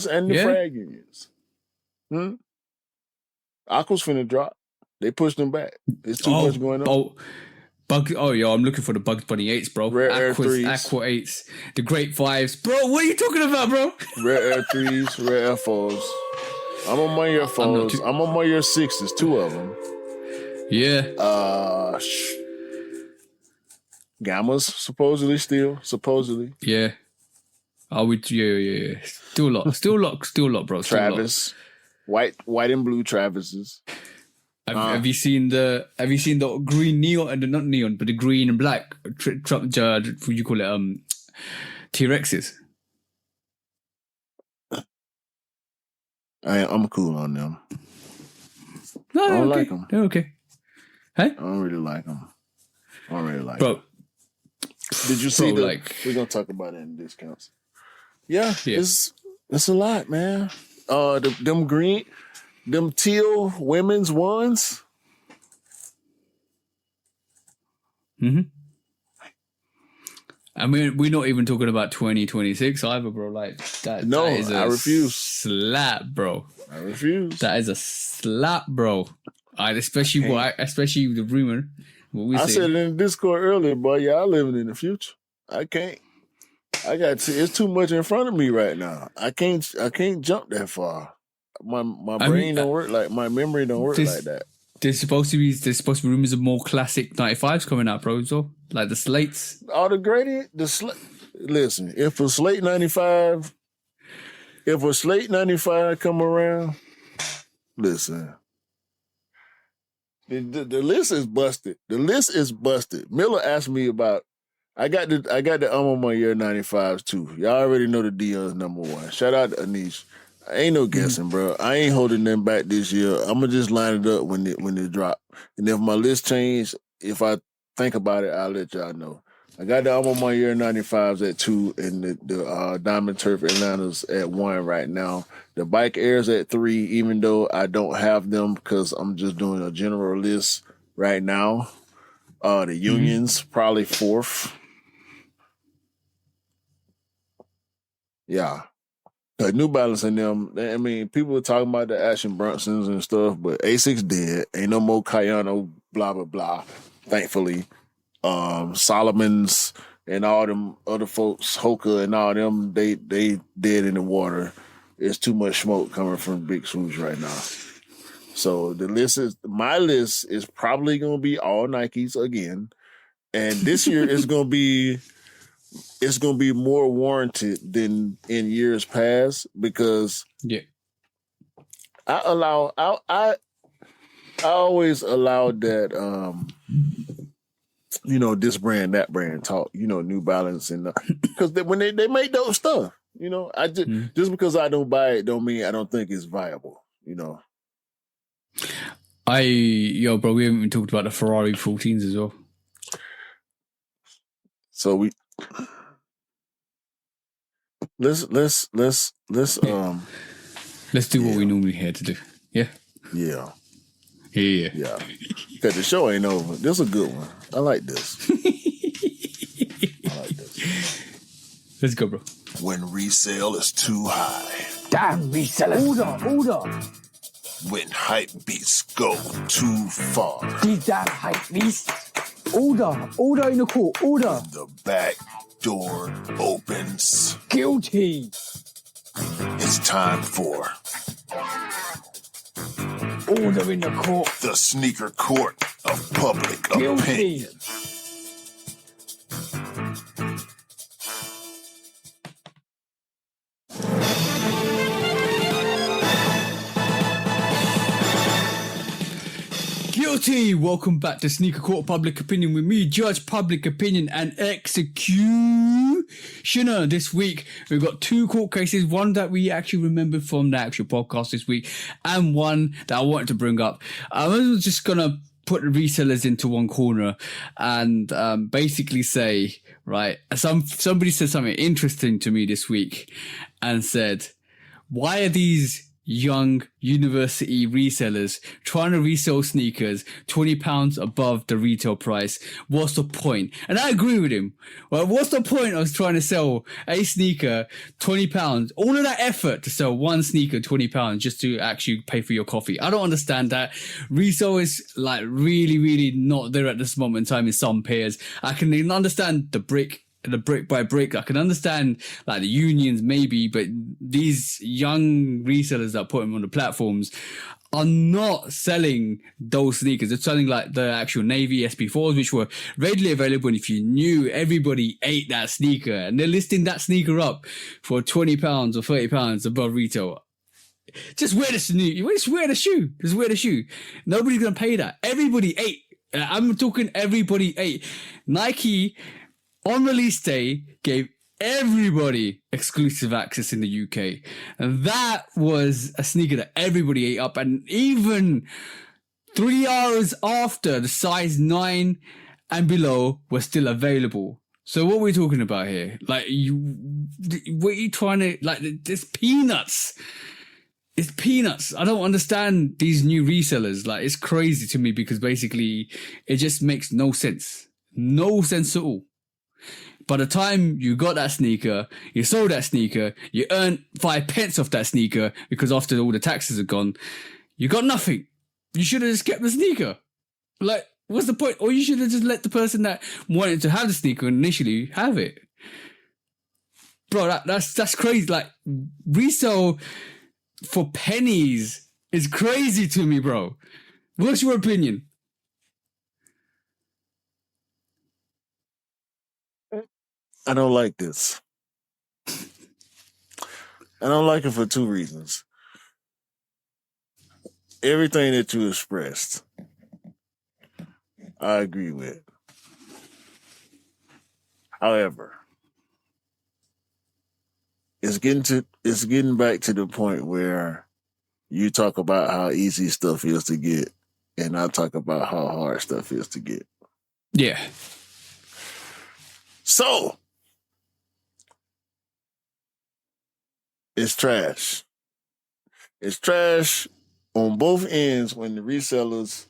and the frag unions. Aqua's finna drop. They pushed them back. It's too much going on. I'm looking for the Bugs Bunny 8s, bro. Rare Air 3s. Aqua 8s. The Great 5s. Bro, what are you talking about, bro? Rare Air 3s, Rare Air 4s. I'm on my Air 4s. I'm on my Air 6s, 2 of them. Yeah. Gammas, supposedly. Yeah. Yeah. Still a lot, bro. Travis. White and blue Travises. Have you seen the green neon and not neon, but the green and black what do you call it? T-Rexes. I'm cool on them. No, I don't like them. They're okay. Hey? I don't really like them. Bro. Did you see we're gonna talk about it in discounts. Yeah. It's a lot, man. Them teal women's ones. Mm-hmm. I mean, we're not even talking about 2026 either, bro. Like that. No, that is I refuse. Slap, bro. I refuse. That is a slap, bro. Especially the rumor. I said it in the Discord earlier, boy. Y'all living in the future. I can't. It's too much in front of me right now. I can't jump that far. My brain don't work like my memory don't work like that. There's supposed to be rumors of more classic 95s coming out, bro. So like the slates. All the gradient, listen, if a slate 95 come around, listen. The list is busted. Miller asked me about. I got the Alma Year 95s too. Y'all already know the Dion's number one. Shout out to Anish. Ain't no guessing, bro. I ain't holding them back this year. I'm gonna just line it up when it drop. And if my list change, if I think about it, I'll let y'all know. I got the Alma Year 95s at 2 and the Diamond Turf Atlantas at 1 right now. The Bike Airs at 3, even though I don't have them because I'm just doing a general list right now. The Unions probably 4th. Yeah. New Balance and them, I mean, people are talking about the Action Brunsons and stuff, but Asics dead. Ain't no more Cayano, blah, blah, blah, thankfully. Solomon's and all them other folks, Hoka and all them, they dead in the water. There's too much smoke coming from Big Swoosh right now. So my list is probably going to be all Nikes again. And this year it's going to be more warranted than in years past because I always allowed that this brand, that brand talk, New Balance and because when they make those stuff, I just because I don't buy it don't mean I don't think it's viable, bro, we haven't even talked about the Ferrari 14s as well. So let's do what we normally here to do. Yeah. Because the show ain't over. This is a good one. I like this. Let's go, bro. When resale is too high. Damn resellers. Hold on. when hype beats go too far. These damn Hyperice. Order in the court, order. The back door opens. Guilty. It's time for Order in the court. the sneaker court of public Guilty. opinion. Guilty! Welcome back to Sneaker Court Public Opinion with me, Judge Public Opinion and Executioner. This week, we've got two court cases, one that we actually remembered from the actual podcast this week, and one that I wanted to bring up. I was just gonna put the resellers into one corner and basically say, right, somebody said something interesting to me this week and said, why are these young university resellers trying to resell sneakers £20 above the retail price? What's the point? And I agree with him. Well, what's the point of trying to sell a sneaker £20? All of that effort to sell one sneaker £20 just to actually pay for your coffee. I don't understand that. Resale is like really not there at this moment in time in some pairs. I can even understand the brick by brick. I can understand like the unions maybe, but these young resellers that put them on the platforms are not selling those sneakers. They're selling like the actual Navy SB4s, which were readily available. And if you knew, everybody ate that sneaker, and they're listing that sneaker up for £20 or £30 above retail. Just wear the sneaker. Just wear the shoe. Just wear the shoe. Nobody's going to pay that. Everybody ate. I'm talking everybody ate. Nike on release day gave everybody exclusive access in the UK. And that was a sneaker that everybody ate up. And even 3 hours after, the size 9 and below was still available. So what are we talking about here? Like, what are you trying to, like, there's peanuts. It's peanuts. I don't understand these new resellers. Like, it's crazy to me because basically it just makes no sense. No sense at all. By the time you got that sneaker, you sold that sneaker, you earned 5p off that sneaker because after all the taxes are gone, you got nothing. You should have just kept the sneaker. Like, what's the point? Or you should have just let the person that wanted to have the sneaker initially have it. Bro, that's crazy. Like, resale for pennies is crazy to me, bro. What's your opinion? I don't like this. I don't like it for two reasons. Everything that you expressed, I agree with. However, it's getting back to the point where you talk about how easy stuff is to get, and I talk about how hard stuff is to get. Yeah. So, it's trash. It's trash on both ends when the resellers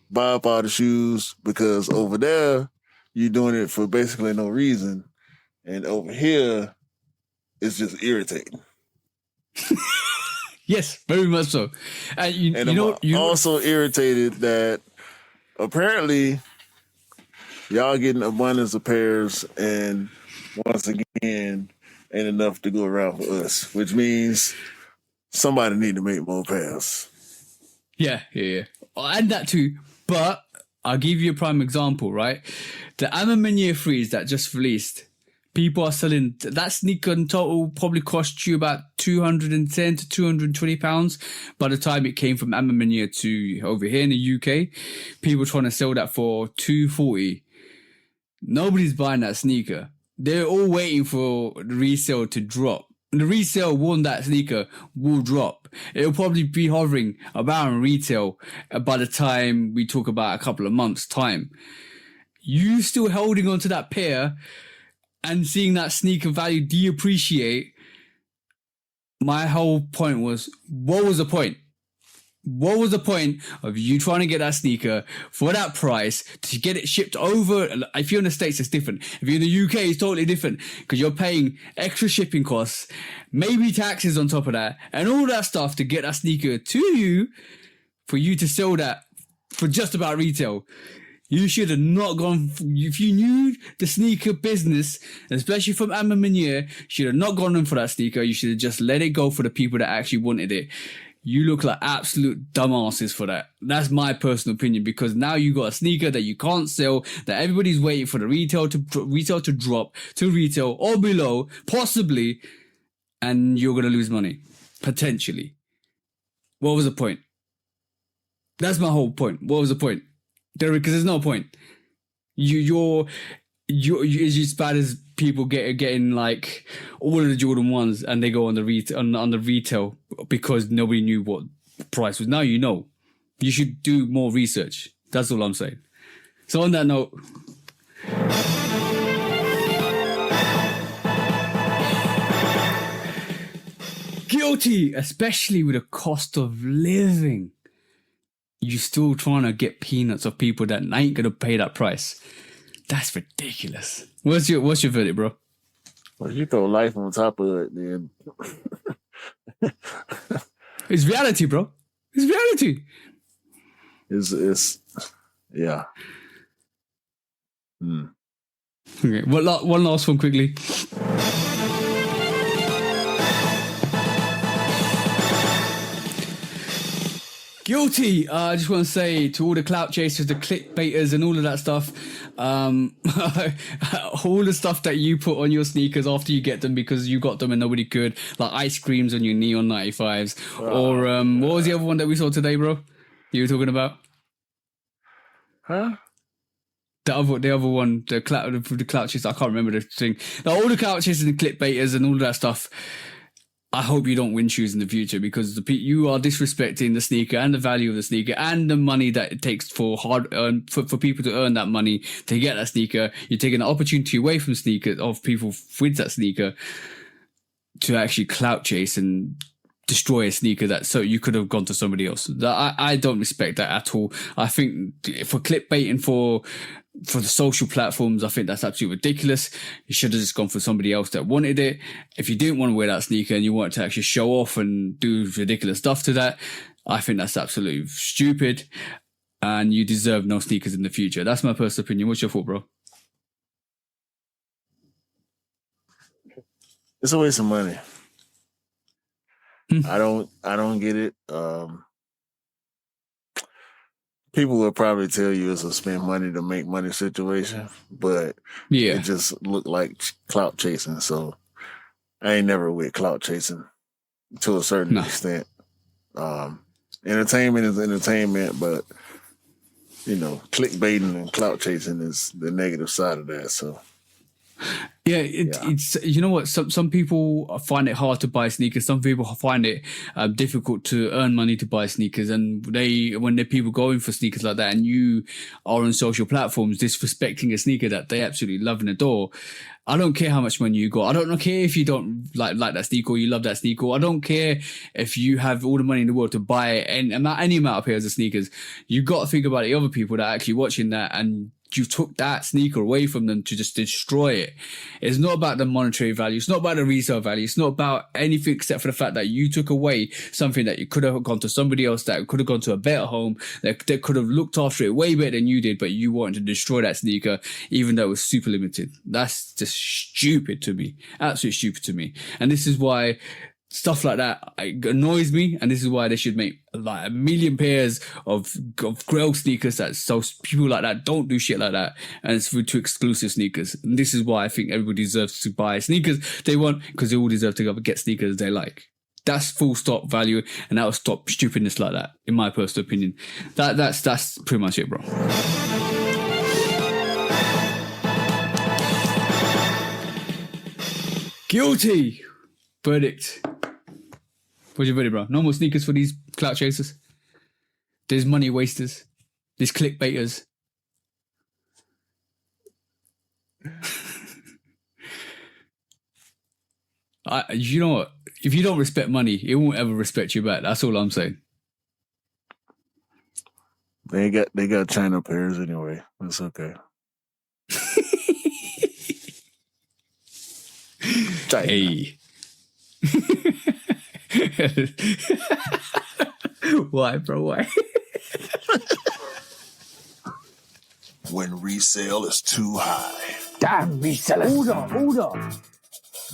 buy up all the shoes, because over there, you're doing it for basically no reason. And over here, it's just irritating. Yes, very much so. And I'm also irritated that apparently y'all getting abundance of pairs, and once again, ain't enough to go around for us, which means somebody need to make more pairs. Yeah. And that too. But I'll give you a prime example, right? The Amamania 3s that just released, people are selling that sneaker in total probably cost you about £210 to £220 by the time it came from Amamania to over here in the UK. People trying to sell that for £240. Nobody's buying that sneaker. They're all waiting for the resale to drop. The resale on that sneaker will drop. It'll probably be hovering around retail by the time we talk about a couple of months' time. You still holding on to that pair and seeing that sneaker value depreciate. My whole point was, what was the point? What was the point of you trying to get that sneaker for that price to get it shipped over? If you're in the States, it's different. If you're in the UK, it's totally different because you're paying extra shipping costs, maybe taxes on top of that, and all that stuff to get that sneaker to you for you to sell that for just about retail. You should have not gone, if you knew the sneaker business, especially from Amma Meunier, you should have not gone in for that sneaker. You should have just let it go for the people that actually wanted it. You look like absolute dumbasses for that. That's my personal opinion, because now you got a sneaker that you can't sell, that everybody's waiting for the retail to drop to retail or below, possibly, and you're going to lose money, potentially. What was the point? That's my whole point. What was the point? Because there's no point. You're it's as bad as people getting like all of the Jordan 1s and they go on the retail because nobody knew what price was. Now you know. You should do more research. That's all I'm saying. So on that note, guilty, especially with the cost of living. You still trying to get peanuts of people that ain't gonna pay that price. That's ridiculous. What's your verdict, bro? Well, you throw life on top of it, then. It's reality, bro. It's reality. It's yeah. Okay, one last one quickly. Guilty. I just want to say to all the clout chasers, the clickbaiters and all of that stuff, all the stuff that you put on your sneakers after you get them because you got them and nobody could, like ice creams on your Neon 95s, or what was the other one that we saw today, bro? You were talking about? Huh? The other one, the clout chasers, I can't remember the thing. Now, all the clout chasers and clickbaiters and all of that stuff, I hope you don't win shoes in the future, because you are disrespecting the sneaker and the value of the sneaker and the money that it takes for people to earn that money to get that sneaker. You're taking the opportunity away from people with that sneaker to actually clout chase and destroy a sneaker so you could have gone to somebody else. I don't respect that at all. I think for clickbaiting for the social platforms, I think that's absolutely ridiculous. You should have just gone for somebody else that wanted it. If you didn't want to wear that sneaker and you wanted to actually show off and do ridiculous stuff to that, I think that's absolutely stupid, and you deserve no sneakers in the future. That's my personal opinion. What's your thought, bro? It's a waste of money. I don't get it. People will probably tell you it's a spend money to make money situation, but it just looked like clout chasing. So I ain't never with clout chasing to a certain extent. Entertainment is entertainment, but clickbaiting and clout chasing is the negative side of that. So. It's you know what, some people find it hard to buy sneakers. Some people find it difficult to earn money to buy sneakers, and when they're people going for sneakers like that, and you are on social platforms disrespecting a sneaker that they absolutely love and adore. I don't care how much money you got. I don't care if you don't like that sneaker or you love that sneaker. I don't care if you have all the money in the world to buy any amount of pairs of sneakers. You got to think about the other people that are actually watching that, and you took that sneaker away from them to just destroy it. It's not about the monetary value. It's not about the resale value. It's not about anything except for the fact that you took away something that you could have gone to somebody else, that could have gone to a better home, that could have looked after it way better than you did, but you wanted to destroy that sneaker even though it was super limited. That's just stupid to me. Absolutely stupid to me. And this is why stuff like that annoys me, and this is why they should make like 1 million pairs of Grail sneakers so people like that don't do shit like that, and it's to exclusive sneakers. And this is why I think everybody deserves to buy sneakers they want, because they all deserve to go get sneakers they like. That's full stop value, and that will stop stupidness like that, in my personal opinion. That's pretty much it, bro. Guilty verdict. What's your verdict, bro? No more sneakers for these clout chasers. There's money wasters. There's clickbaiters. You know what? If you don't respect money, it won't ever respect you back. That's all I'm saying. They got China pairs anyway. It's okay. China. Hey. Why, bro? Why? When resale is too high. Damn resellers. Order.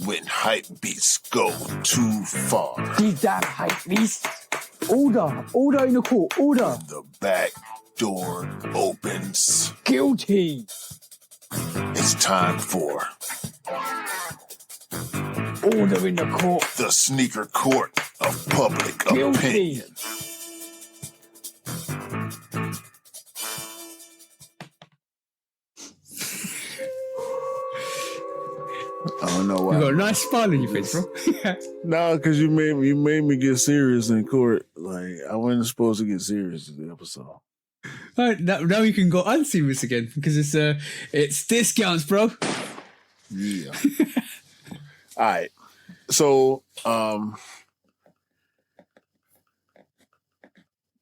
When hype beats go too far. These damn Hyperice. Order in the court. Order. The back door opens. Guilty. It's time for Order in the court. the sneaker court of public Guilty. opinion. I don't know why. You got a nice smile on your face, bro. No, because you made me get serious in court. Like I wasn't supposed to get serious in the episode. All right, now you can go unserious again because it's discounts, bro. Yeah. All right. So,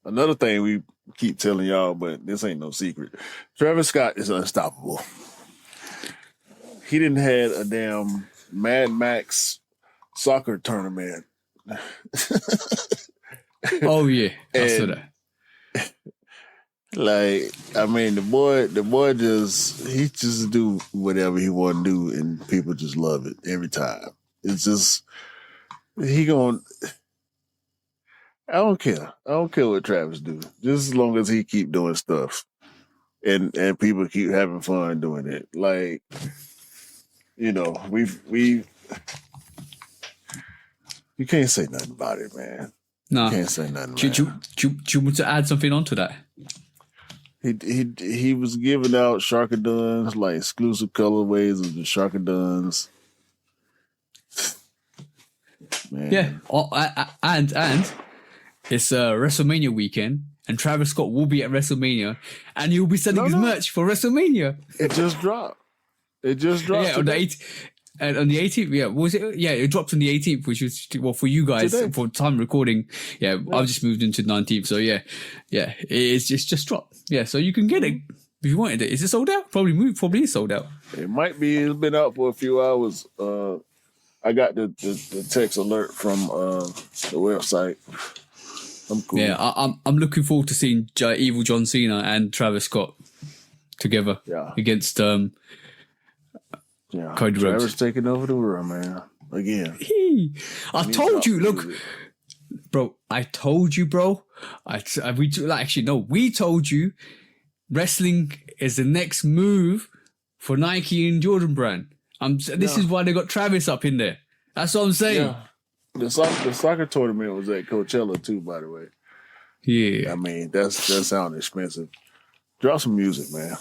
another thing we keep telling y'all, but this ain't no secret. Travis Scott is unstoppable. He didn't had a damn Mad Max soccer tournament. Oh yeah, I saw And- that. Like, I mean, the boy he just do whatever he want to do, and people just love it every time. It's just I don't care. I don't care what Travis do, just as long as he keep doing stuff, and people keep having fun doing it. Like, you know, we you can't say nothing about it, man. No. You can't say nothing. Do you want to add something onto that? He was giving out Sharkaduns, like exclusive colorways of the Sharkaduns. Man. Yeah. Oh, and it's WrestleMania weekend, and Travis Scott will be at WrestleMania, and he'll be selling his merch for WrestleMania. It just dropped. Yeah, on the 18th. And on the 18th, yeah, was it? Yeah, it dropped on the 18th, which was for you guys Today. for time recording. Yeah, I've just moved into the 19th, so yeah, it's just dropped. Yeah, so you can get it if you wanted it. Is it sold out? Probably is sold out. It might be. It's been out for a few hours. I got the text alert from the website. I'm cool. Yeah, I'm looking forward to seeing Evil John Cena and Travis Scott together against Yeah, Cody Travis Rhodes. taking over the world, man. Again. I told you, look, bro. I told you, bro. We told you, wrestling is the next move for Nike and Jordan brand. This is why they got Travis up in there. That's what I'm saying. Yeah. The soccer tournament was at Coachella too, by the way. Yeah. I mean, that sounds expensive. Drop some music, man.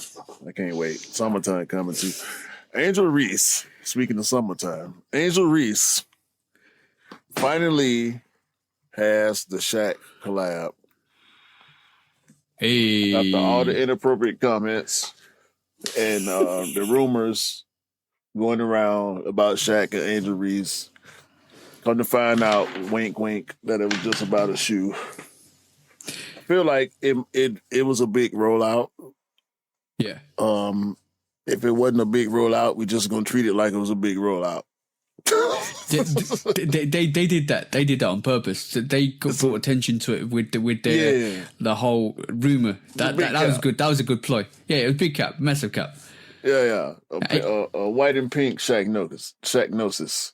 I can't wait. Summertime coming too. Angel Reese, speaking of summertime, Angel Reese finally has the Shaq collab. Hey. After all the inappropriate comments and the rumors going around about Shaq and Angel Reese, come to find out, wink, wink, that it was just about a shoe. I feel like it was a big rollout. Yeah. If it wasn't a big rollout, we just gonna treat it like it was a big rollout. they did that. They did that on purpose. They brought attention to it with the whole rumor. That was good. That was a good ploy. Yeah, it was big cap, massive cap. Yeah. A white and pink Shaqnosis.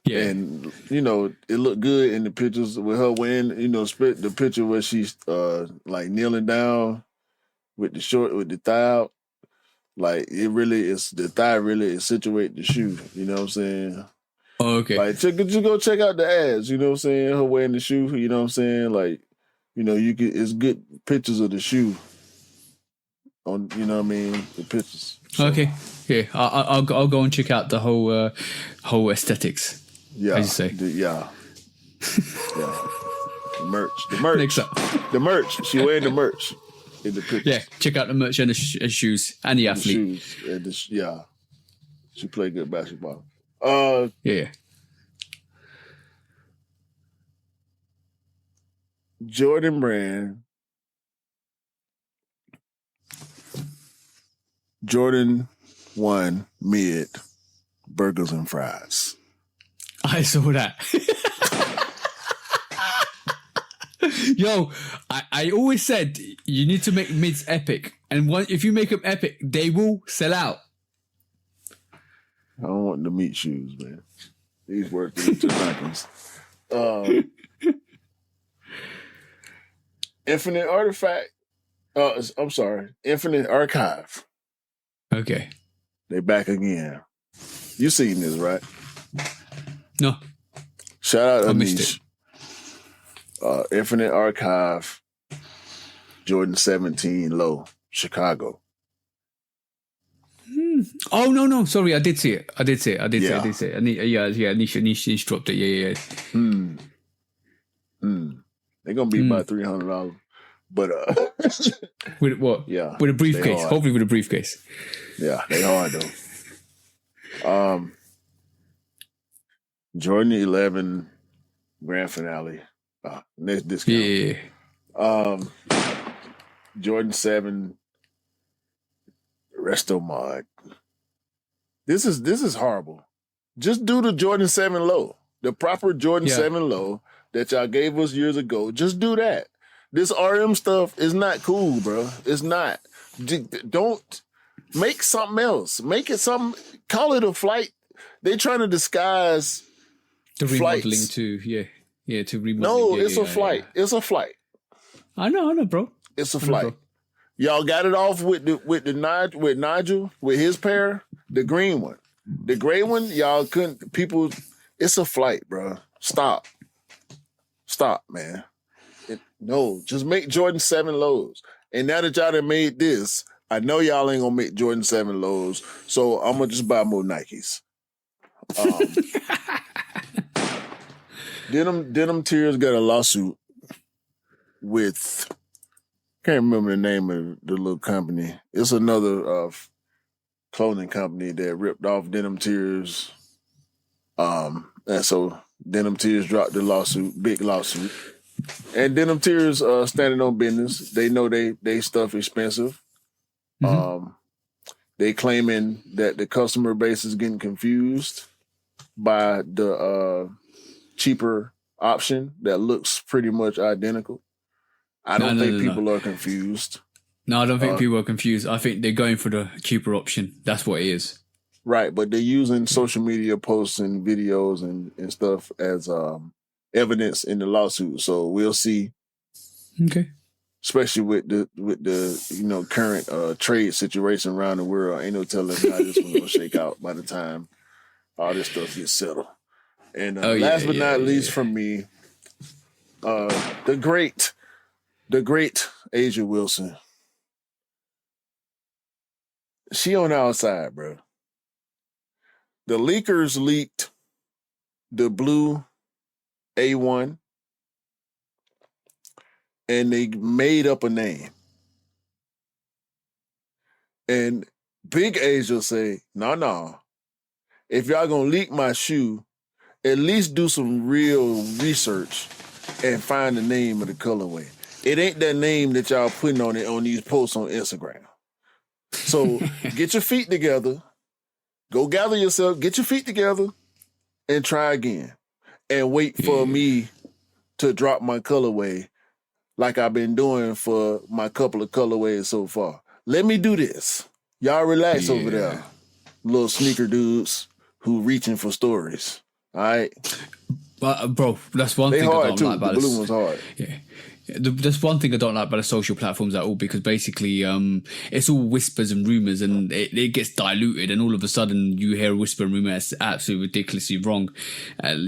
Yeah. And, you know, it looked good in the pictures with her wearing, you know, the picture where she's like kneeling down with the thigh out. Like, it really is, the thigh really accentuate the shoe. You know what I'm saying? Oh, okay. Like, just go check out the ads. You know what I'm saying? Her wearing the shoe. You know what I'm saying? Like, you know, it's good pictures of the shoe. On, you know what I mean? The pictures. So, okay. Yeah. I'll go and check out the whole aesthetics. yeah. As you say. Yeah. The merch. Next up. The merch. She wearing the merch in the pictures. Yeah. Check out the merch and the shoes and the athlete. The shoes and she played good basketball. Yeah. Jordan Brand Jordan 1 mid burgers and fries. I saw that. Yo, I always said you need to make mids epic, and if you make them epic, they will sell out. I don't want the meat shoes, man. These work two seconds. Infinite Artifact. I'm sorry. Infinite Archive. Okay. They back again. You seen this, right? No. Shout out I Anish. missed it. Infinite Archive. Jordan 17 low. Chicago. Oh no! Sorry, I did see it. I did see it. Niche dropped it. Yeah. They're gonna be about $300, but with what? Yeah, with a briefcase. Hopefully, with a briefcase. Yeah, they hard though. Jordan 11 grand finale. Next discount. Yeah. Jordan 7 resto mod. This is horrible. Just do the Jordan 7 low. The proper Jordan 7 low that y'all gave us years ago. Just do that. This RM stuff is not cool, bro. It's not. Don't make something else. Make it something. Call it a flight. They trying to disguise the remodeling flights. to remodeling. No, it's a flight. Yeah. It's a flight. I know, bro. It's a flight. Y'all got it off with Nigel with his pair, the green one. The gray one, y'all couldn't. People, it's a flight, bro. Stop, man. No, just make Jordan 7 lows. And now that y'all done made this, I know y'all ain't gonna make Jordan 7 lows, so I'm gonna just buy more Nikes. Denim Tears got a lawsuit with. Can't remember the name of the little company. It's another clothing company that ripped off Denim Tears. And so Denim Tears dropped the lawsuit, big lawsuit. And Denim Tears standing on business. They know they stuff expensive. They claiming that the customer base is getting confused by the cheaper option that looks pretty much identical. I don't think people are confused. No, I don't think people are confused. I think they're going for the cheaper option. That's what it is. Right, but they're using social media posts and videos and stuff as evidence in the lawsuit. So we'll see. Okay. Especially with the current trade situation around the world, ain't no telling how this one's gonna shake out by the time all this stuff gets settled. And last but not least, from me, the great Asia Wilson. She on the outside, bro. The leakers leaked the blue A1 and they made up a name. And Big Asia say, no. If y'all gonna leak my shoe, at least do some real research and find the name of the colorway. It ain't that name that y'all putting on it on these posts on Instagram. So get your feet together, go gather yourself, get your feet together, and try again. And wait for me to drop my colorway like I've been doing for my couple of colorways so far. Let me do this. Y'all relax over there, little sneaker dudes who reaching for stories. All right? But bro, that's one thing thing I don't too. like about the blue one's hard. Yeah. That's one thing I don't like about the social platforms at all, because basically it's all whispers and rumors, and it gets diluted, and all of a sudden you hear a whisper and rumor that's absolutely ridiculously wrong. I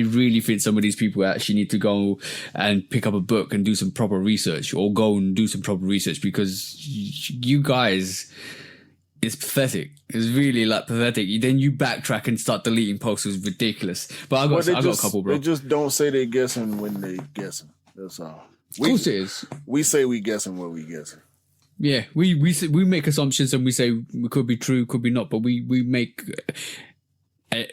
really think some of these people actually need to go and pick up a book and do some proper research, or go and do some proper research, because you guys, it's pathetic. It's really pathetic. Then you backtrack and start deleting posts. It's ridiculous. But I got a couple, bro. They just don't say they're guessing when they guessing. That's all. Of course it is. We say we guessing what we guessing. Yeah, we make assumptions and we say it could be true, could be not, but we make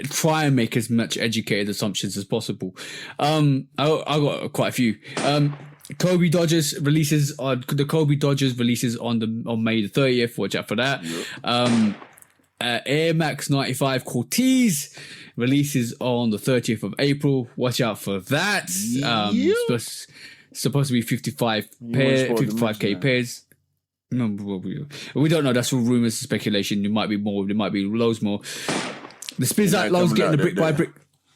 try and make as much educated assumptions as possible. I got quite a few. Kobe Dodgers releases on May the 30th. Watch out for that. Yep. Air Max 95 Cortez releases on the 30th of April. Watch out for that. Supposed to be 55k pairs. No, we don't know. That's all rumors and speculation. There might be more. There might be loads more. The Spins Out Lows getting the brick by brick.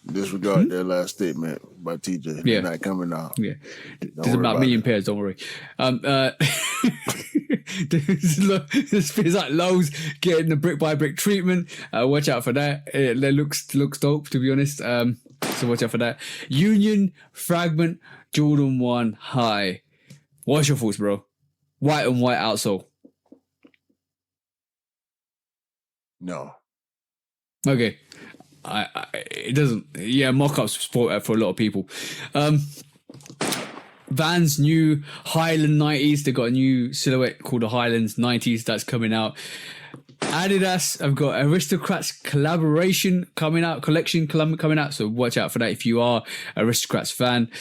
Disregard that last statement by TJ. Yeah. They're not coming out. Yeah. There's about a million pairs, don't worry. The Spins Out Lows getting the brick by brick treatment. Watch out for that. It looks dope, to be honest. So watch out for that. Union Fragment Jordan 1 High. What's your thoughts, bro? White and white outsole. No. Okay. It doesn't. Yeah, mock-ups for a lot of people. Vans new Highland 90s. They got a new silhouette called the Highlands 90s that's coming out. Adidas have got Aristocrats collection coming out. So watch out for that if you are Aristocrats fan.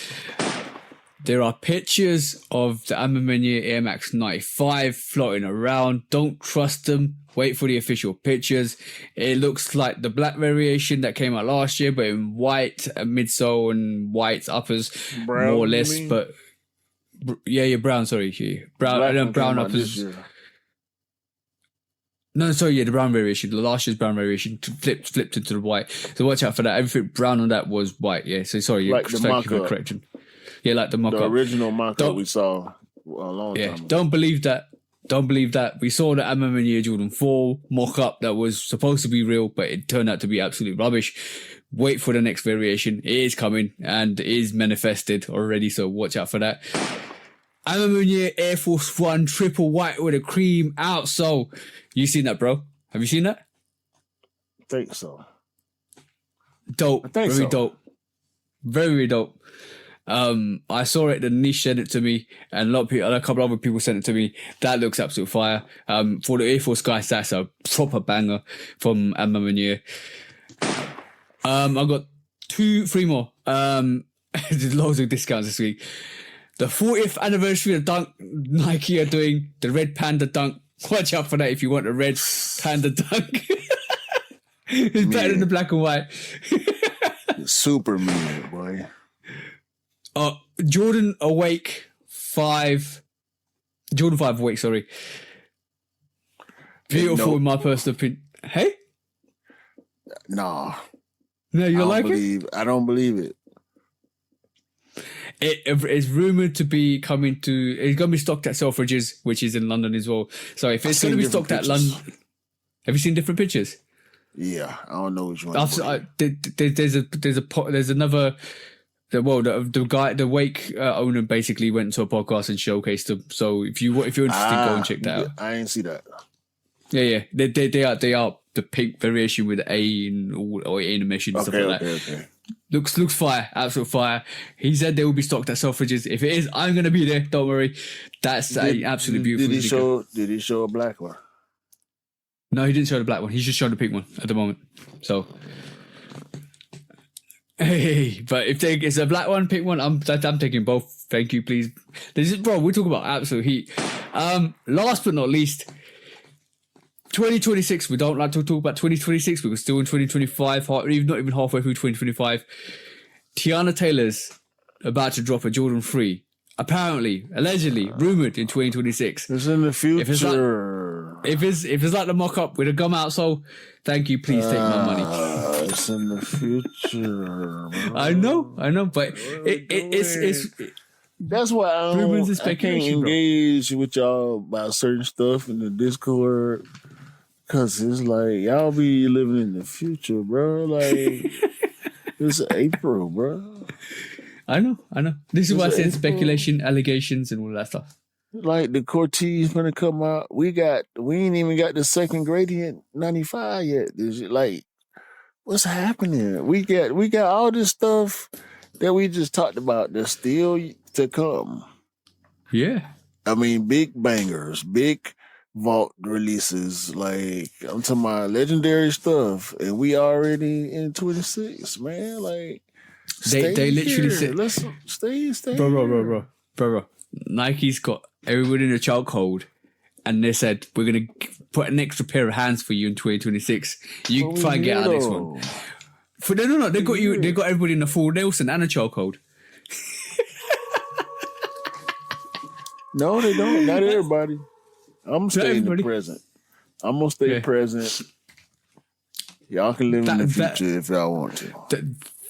There are pictures of the Amamania Air Max 95 floating around. Don't trust them. Wait for the official pictures. It looks like the black variation that came out last year, but in white midsole and white uppers, Brown, more or less. But brown. Sorry, brown uppers. No, sorry, the brown variation. The last year's brown variation flipped into the white. So watch out for that. Everything brown on that was white. Yeah. So sorry, like the thank you for the correction. Yeah, like the mock-up. The original mock-up we saw a long time ago. Don't believe that. We saw the Amamania Jordan 4 mock-up that was supposed to be real, but it turned out to be absolute rubbish. Wait for the next variation. It is coming and it is manifested already, so watch out for that. Amamania Air Force 1 triple white with a cream outsole. You seen that, bro? Have you seen that? I think so. Dope. Very dope. Very, very dope. I saw it, the niche sent it to me, and a couple other people sent it to me. That looks absolute fire. For the Air Force guys, that's a proper banger from Amamania. I've got 3 more. There's loads of discounts this week. The 40th anniversary of Dunk, Nike are doing the Red Panda Dunk. Watch out for that if you want a Red Panda Dunk. It's better than the black and white. Super mean, boy. Jordan 5 Awake, sorry. Beautiful in my personal opinion. Hey? No. No, you don't like it? I don't believe it. It's rumored to be it's going to be stocked at Selfridges, which is in London as well. So if it's going to be stocked at London, have you seen different pictures? Yeah, I don't know which one. There's another. The Wake owner basically went to a podcast and showcased them. So if you're interested, go and check that out. I didn't see that. Yeah. They are the pink variation with A or animation and stuff like that. Okay. Looks fire, absolute fire. He said they will be stocked at Selfridges. If it is, I'm gonna be there. Don't worry. That's absolutely beautiful. Did he show a black one? No, he didn't show the black one. He's just showing the pink one at the moment. So. Hey, but if it's a black one, pink one, I'm taking both. Thank you, please. We're talking about absolute heat. Last but not least, 2026. We don't like to talk about 2026 because we're still in 2025. Not even halfway through 2025. Tiana Taylor's about to drop a Jordan 3. Apparently, allegedly, rumored in 2026. It's in the future. If it's like the mock-up with a gum outsole, thank you, please take my money. It's in the future. I know, but it's that's why I can't engage with y'all about certain stuff in the Discord, because it's like y'all be living in the future, bro. Like it's April, bro. I know. This is why I said speculation, allegations, and all that stuff. Like the Cortez gonna come out. We ain't even got the second gradient 95 yet. Like, what's happening? We got all this stuff that we just talked about that's still to come. Yeah. I mean, big bangers, big vault releases. Like, I'm talking about legendary stuff, and we already in 26, man. Like, they literally said, let's stay. Bro. bro, Nike's got everyone in a chokehold, and they said we're gonna put an extra pair of hands for you in 2026. You try and get out of this one. No, they got you. They got everybody in a full Nelson and a chokehold. No, they don't. Not everybody. I'm gonna stay in the present. I'm gonna stay present. Y'all can live in the future if y'all want to.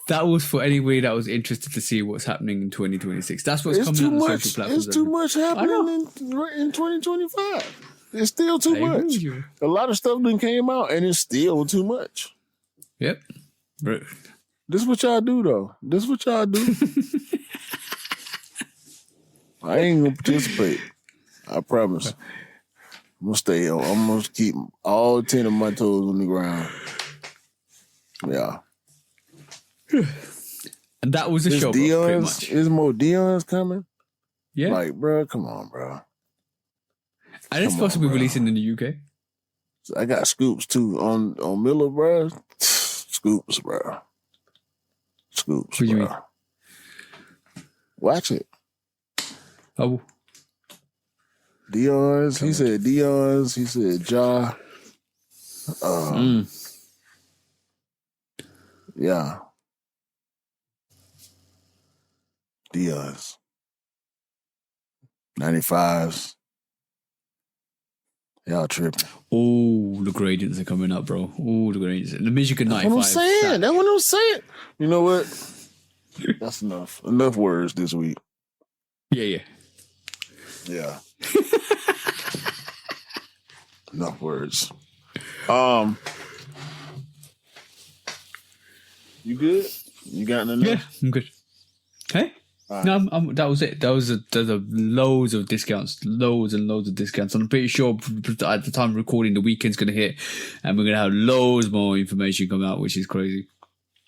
That was for anybody that was interested to see what's happening in 2026. That's what's coming on the social platforms. It's too much happening in 2025. It's still too much. A lot of stuff done came out, and it's still too much. Yep. Bro. This is what y'all do, though. This is what y'all do. I ain't gonna participate. I promise. I'm gonna stay. I'm gonna keep all 10 of my toes on the ground. Yeah. And that was a show, bro, pretty much. Is more Dion's coming? Yeah. Like, bro, come on, bro. And it's supposed to be releasing in the UK. So I got scoops, too, on Miller, bro. Scoops, bro. Scoops, what do you bro. mean? Watch it. Oh. Dion's. He said Dion's. He said Ja. Yeah. Dion's. 95s. Y'all tripping. Oh, the gradients are coming up, bro. Oh, the gradients. The Michigan 95. That's what I'm saying. You know what? That's enough. Enough words this week. Yeah. Yeah. Enough words. You good? You got enough? Yeah, I'm good. Hey? Right. No, that was it. There's loads of discounts, loads and loads of discounts. I'm pretty sure at the time of recording, the weekend's going to hit, and we're going to have loads more information come out, which is crazy.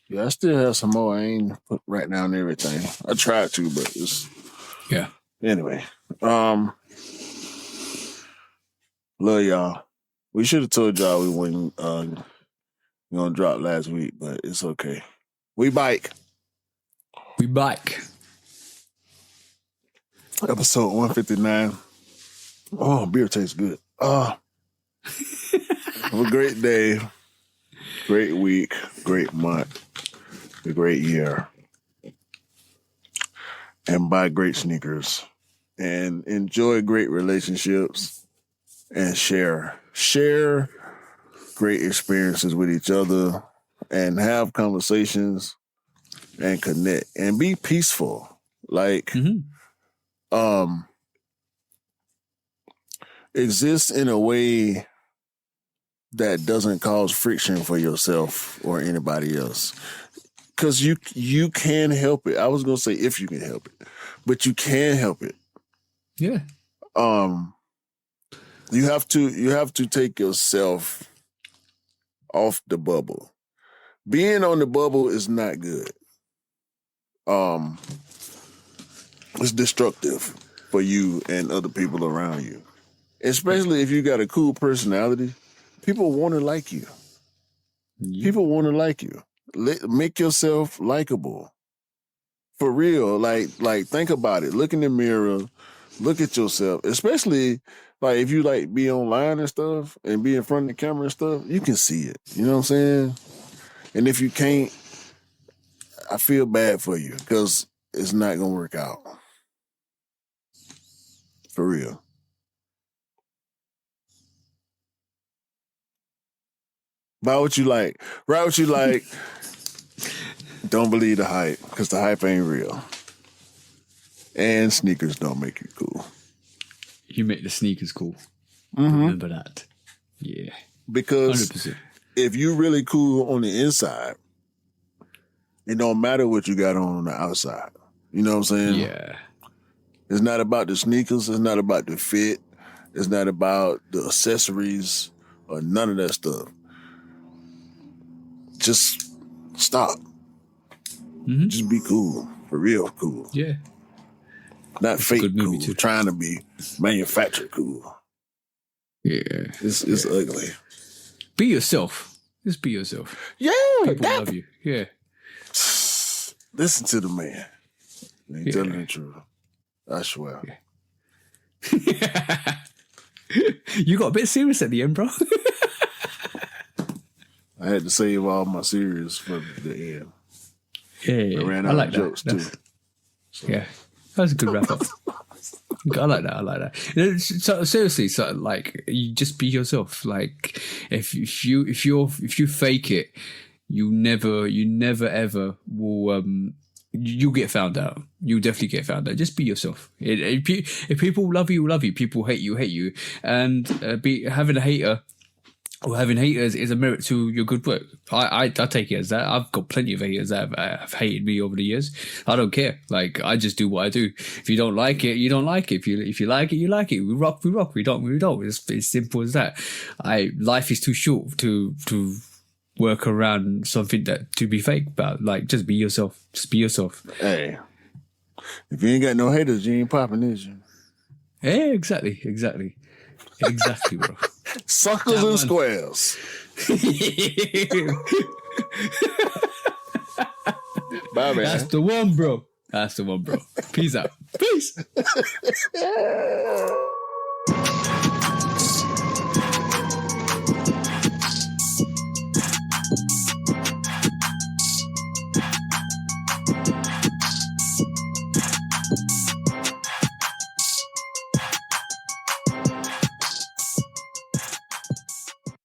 Yeah, I still have some more. I ain't put right down everything. I tried to, but it's Anyway, love y'all. We should have told y'all we wasn't gonna drop last week, but it's okay. We bike. Episode 159. Oh, beer tastes good. Have a great day, great week, great month, a great year. And buy great sneakers. And enjoy great relationships. And share great experiences with each other. And have conversations. And connect. And be peaceful. Like... exist in a way that doesn't cause friction for yourself or anybody else. Because you can help it. I was going to say if you can help it. But you can help it. Yeah. You have to take yourself off the bubble. Being on the bubble is not good. It's destructive for you and other people around you. Especially if you got a cool personality. People want to like you. People want to like you. Make yourself likable. For real. Like think about it. Look in the mirror. Look at yourself. Especially like if you like be online and stuff and be in front of the camera and stuff, you can see it. You know what I'm saying? And if you can't, I feel bad for you because it's not going to work out. For real. Buy what you like. Write what you like. Don't believe the hype because the hype ain't real. And sneakers don't make you cool. You make the sneakers cool. Remember that. Yeah. Because 100%. If you really cool on the inside, it don't matter what you got on the outside. You know what I'm saying? Yeah. It's not about the sneakers. It's not about the fit. It's not about the accessories or none of that stuff. Just stop. Just be cool. For real cool. Yeah. Not fake cool. Too. Trying to be manufactured cool. Yeah. It's ugly. Be yourself. Just be yourself. Yeah. People love you. Yeah. Listen to the man. He telling the truth. I swear. You got a bit serious at the end, bro. I had to save all my serious for the end. Yeah, I ran I out like of that. jokes too. Yeah, that's a good wrap up. I like that. So, seriously, so like, you just be yourself. Like, if you fake it, you never ever will. You'll get found out. You'll definitely get found out. Just be yourself. If people love you, love you. People hate you, hate you. And having a hater or having haters is a merit to your good work. I take it as that. I've got plenty of haters that have hated me over the years. I don't care. Like, I just do what I do. If you don't like it, you don't like it. If you like it, you like it. We rock. We don't. It's simple as that. Life is too short to work around something that to be fake about. Like, just be yourself. Just be yourself. Hey, if you ain't got no haters, you ain't popping, is you? Yeah, exactly, bro. Suckers and squares. Bye, man. That's the one, bro. Peace out. Peace.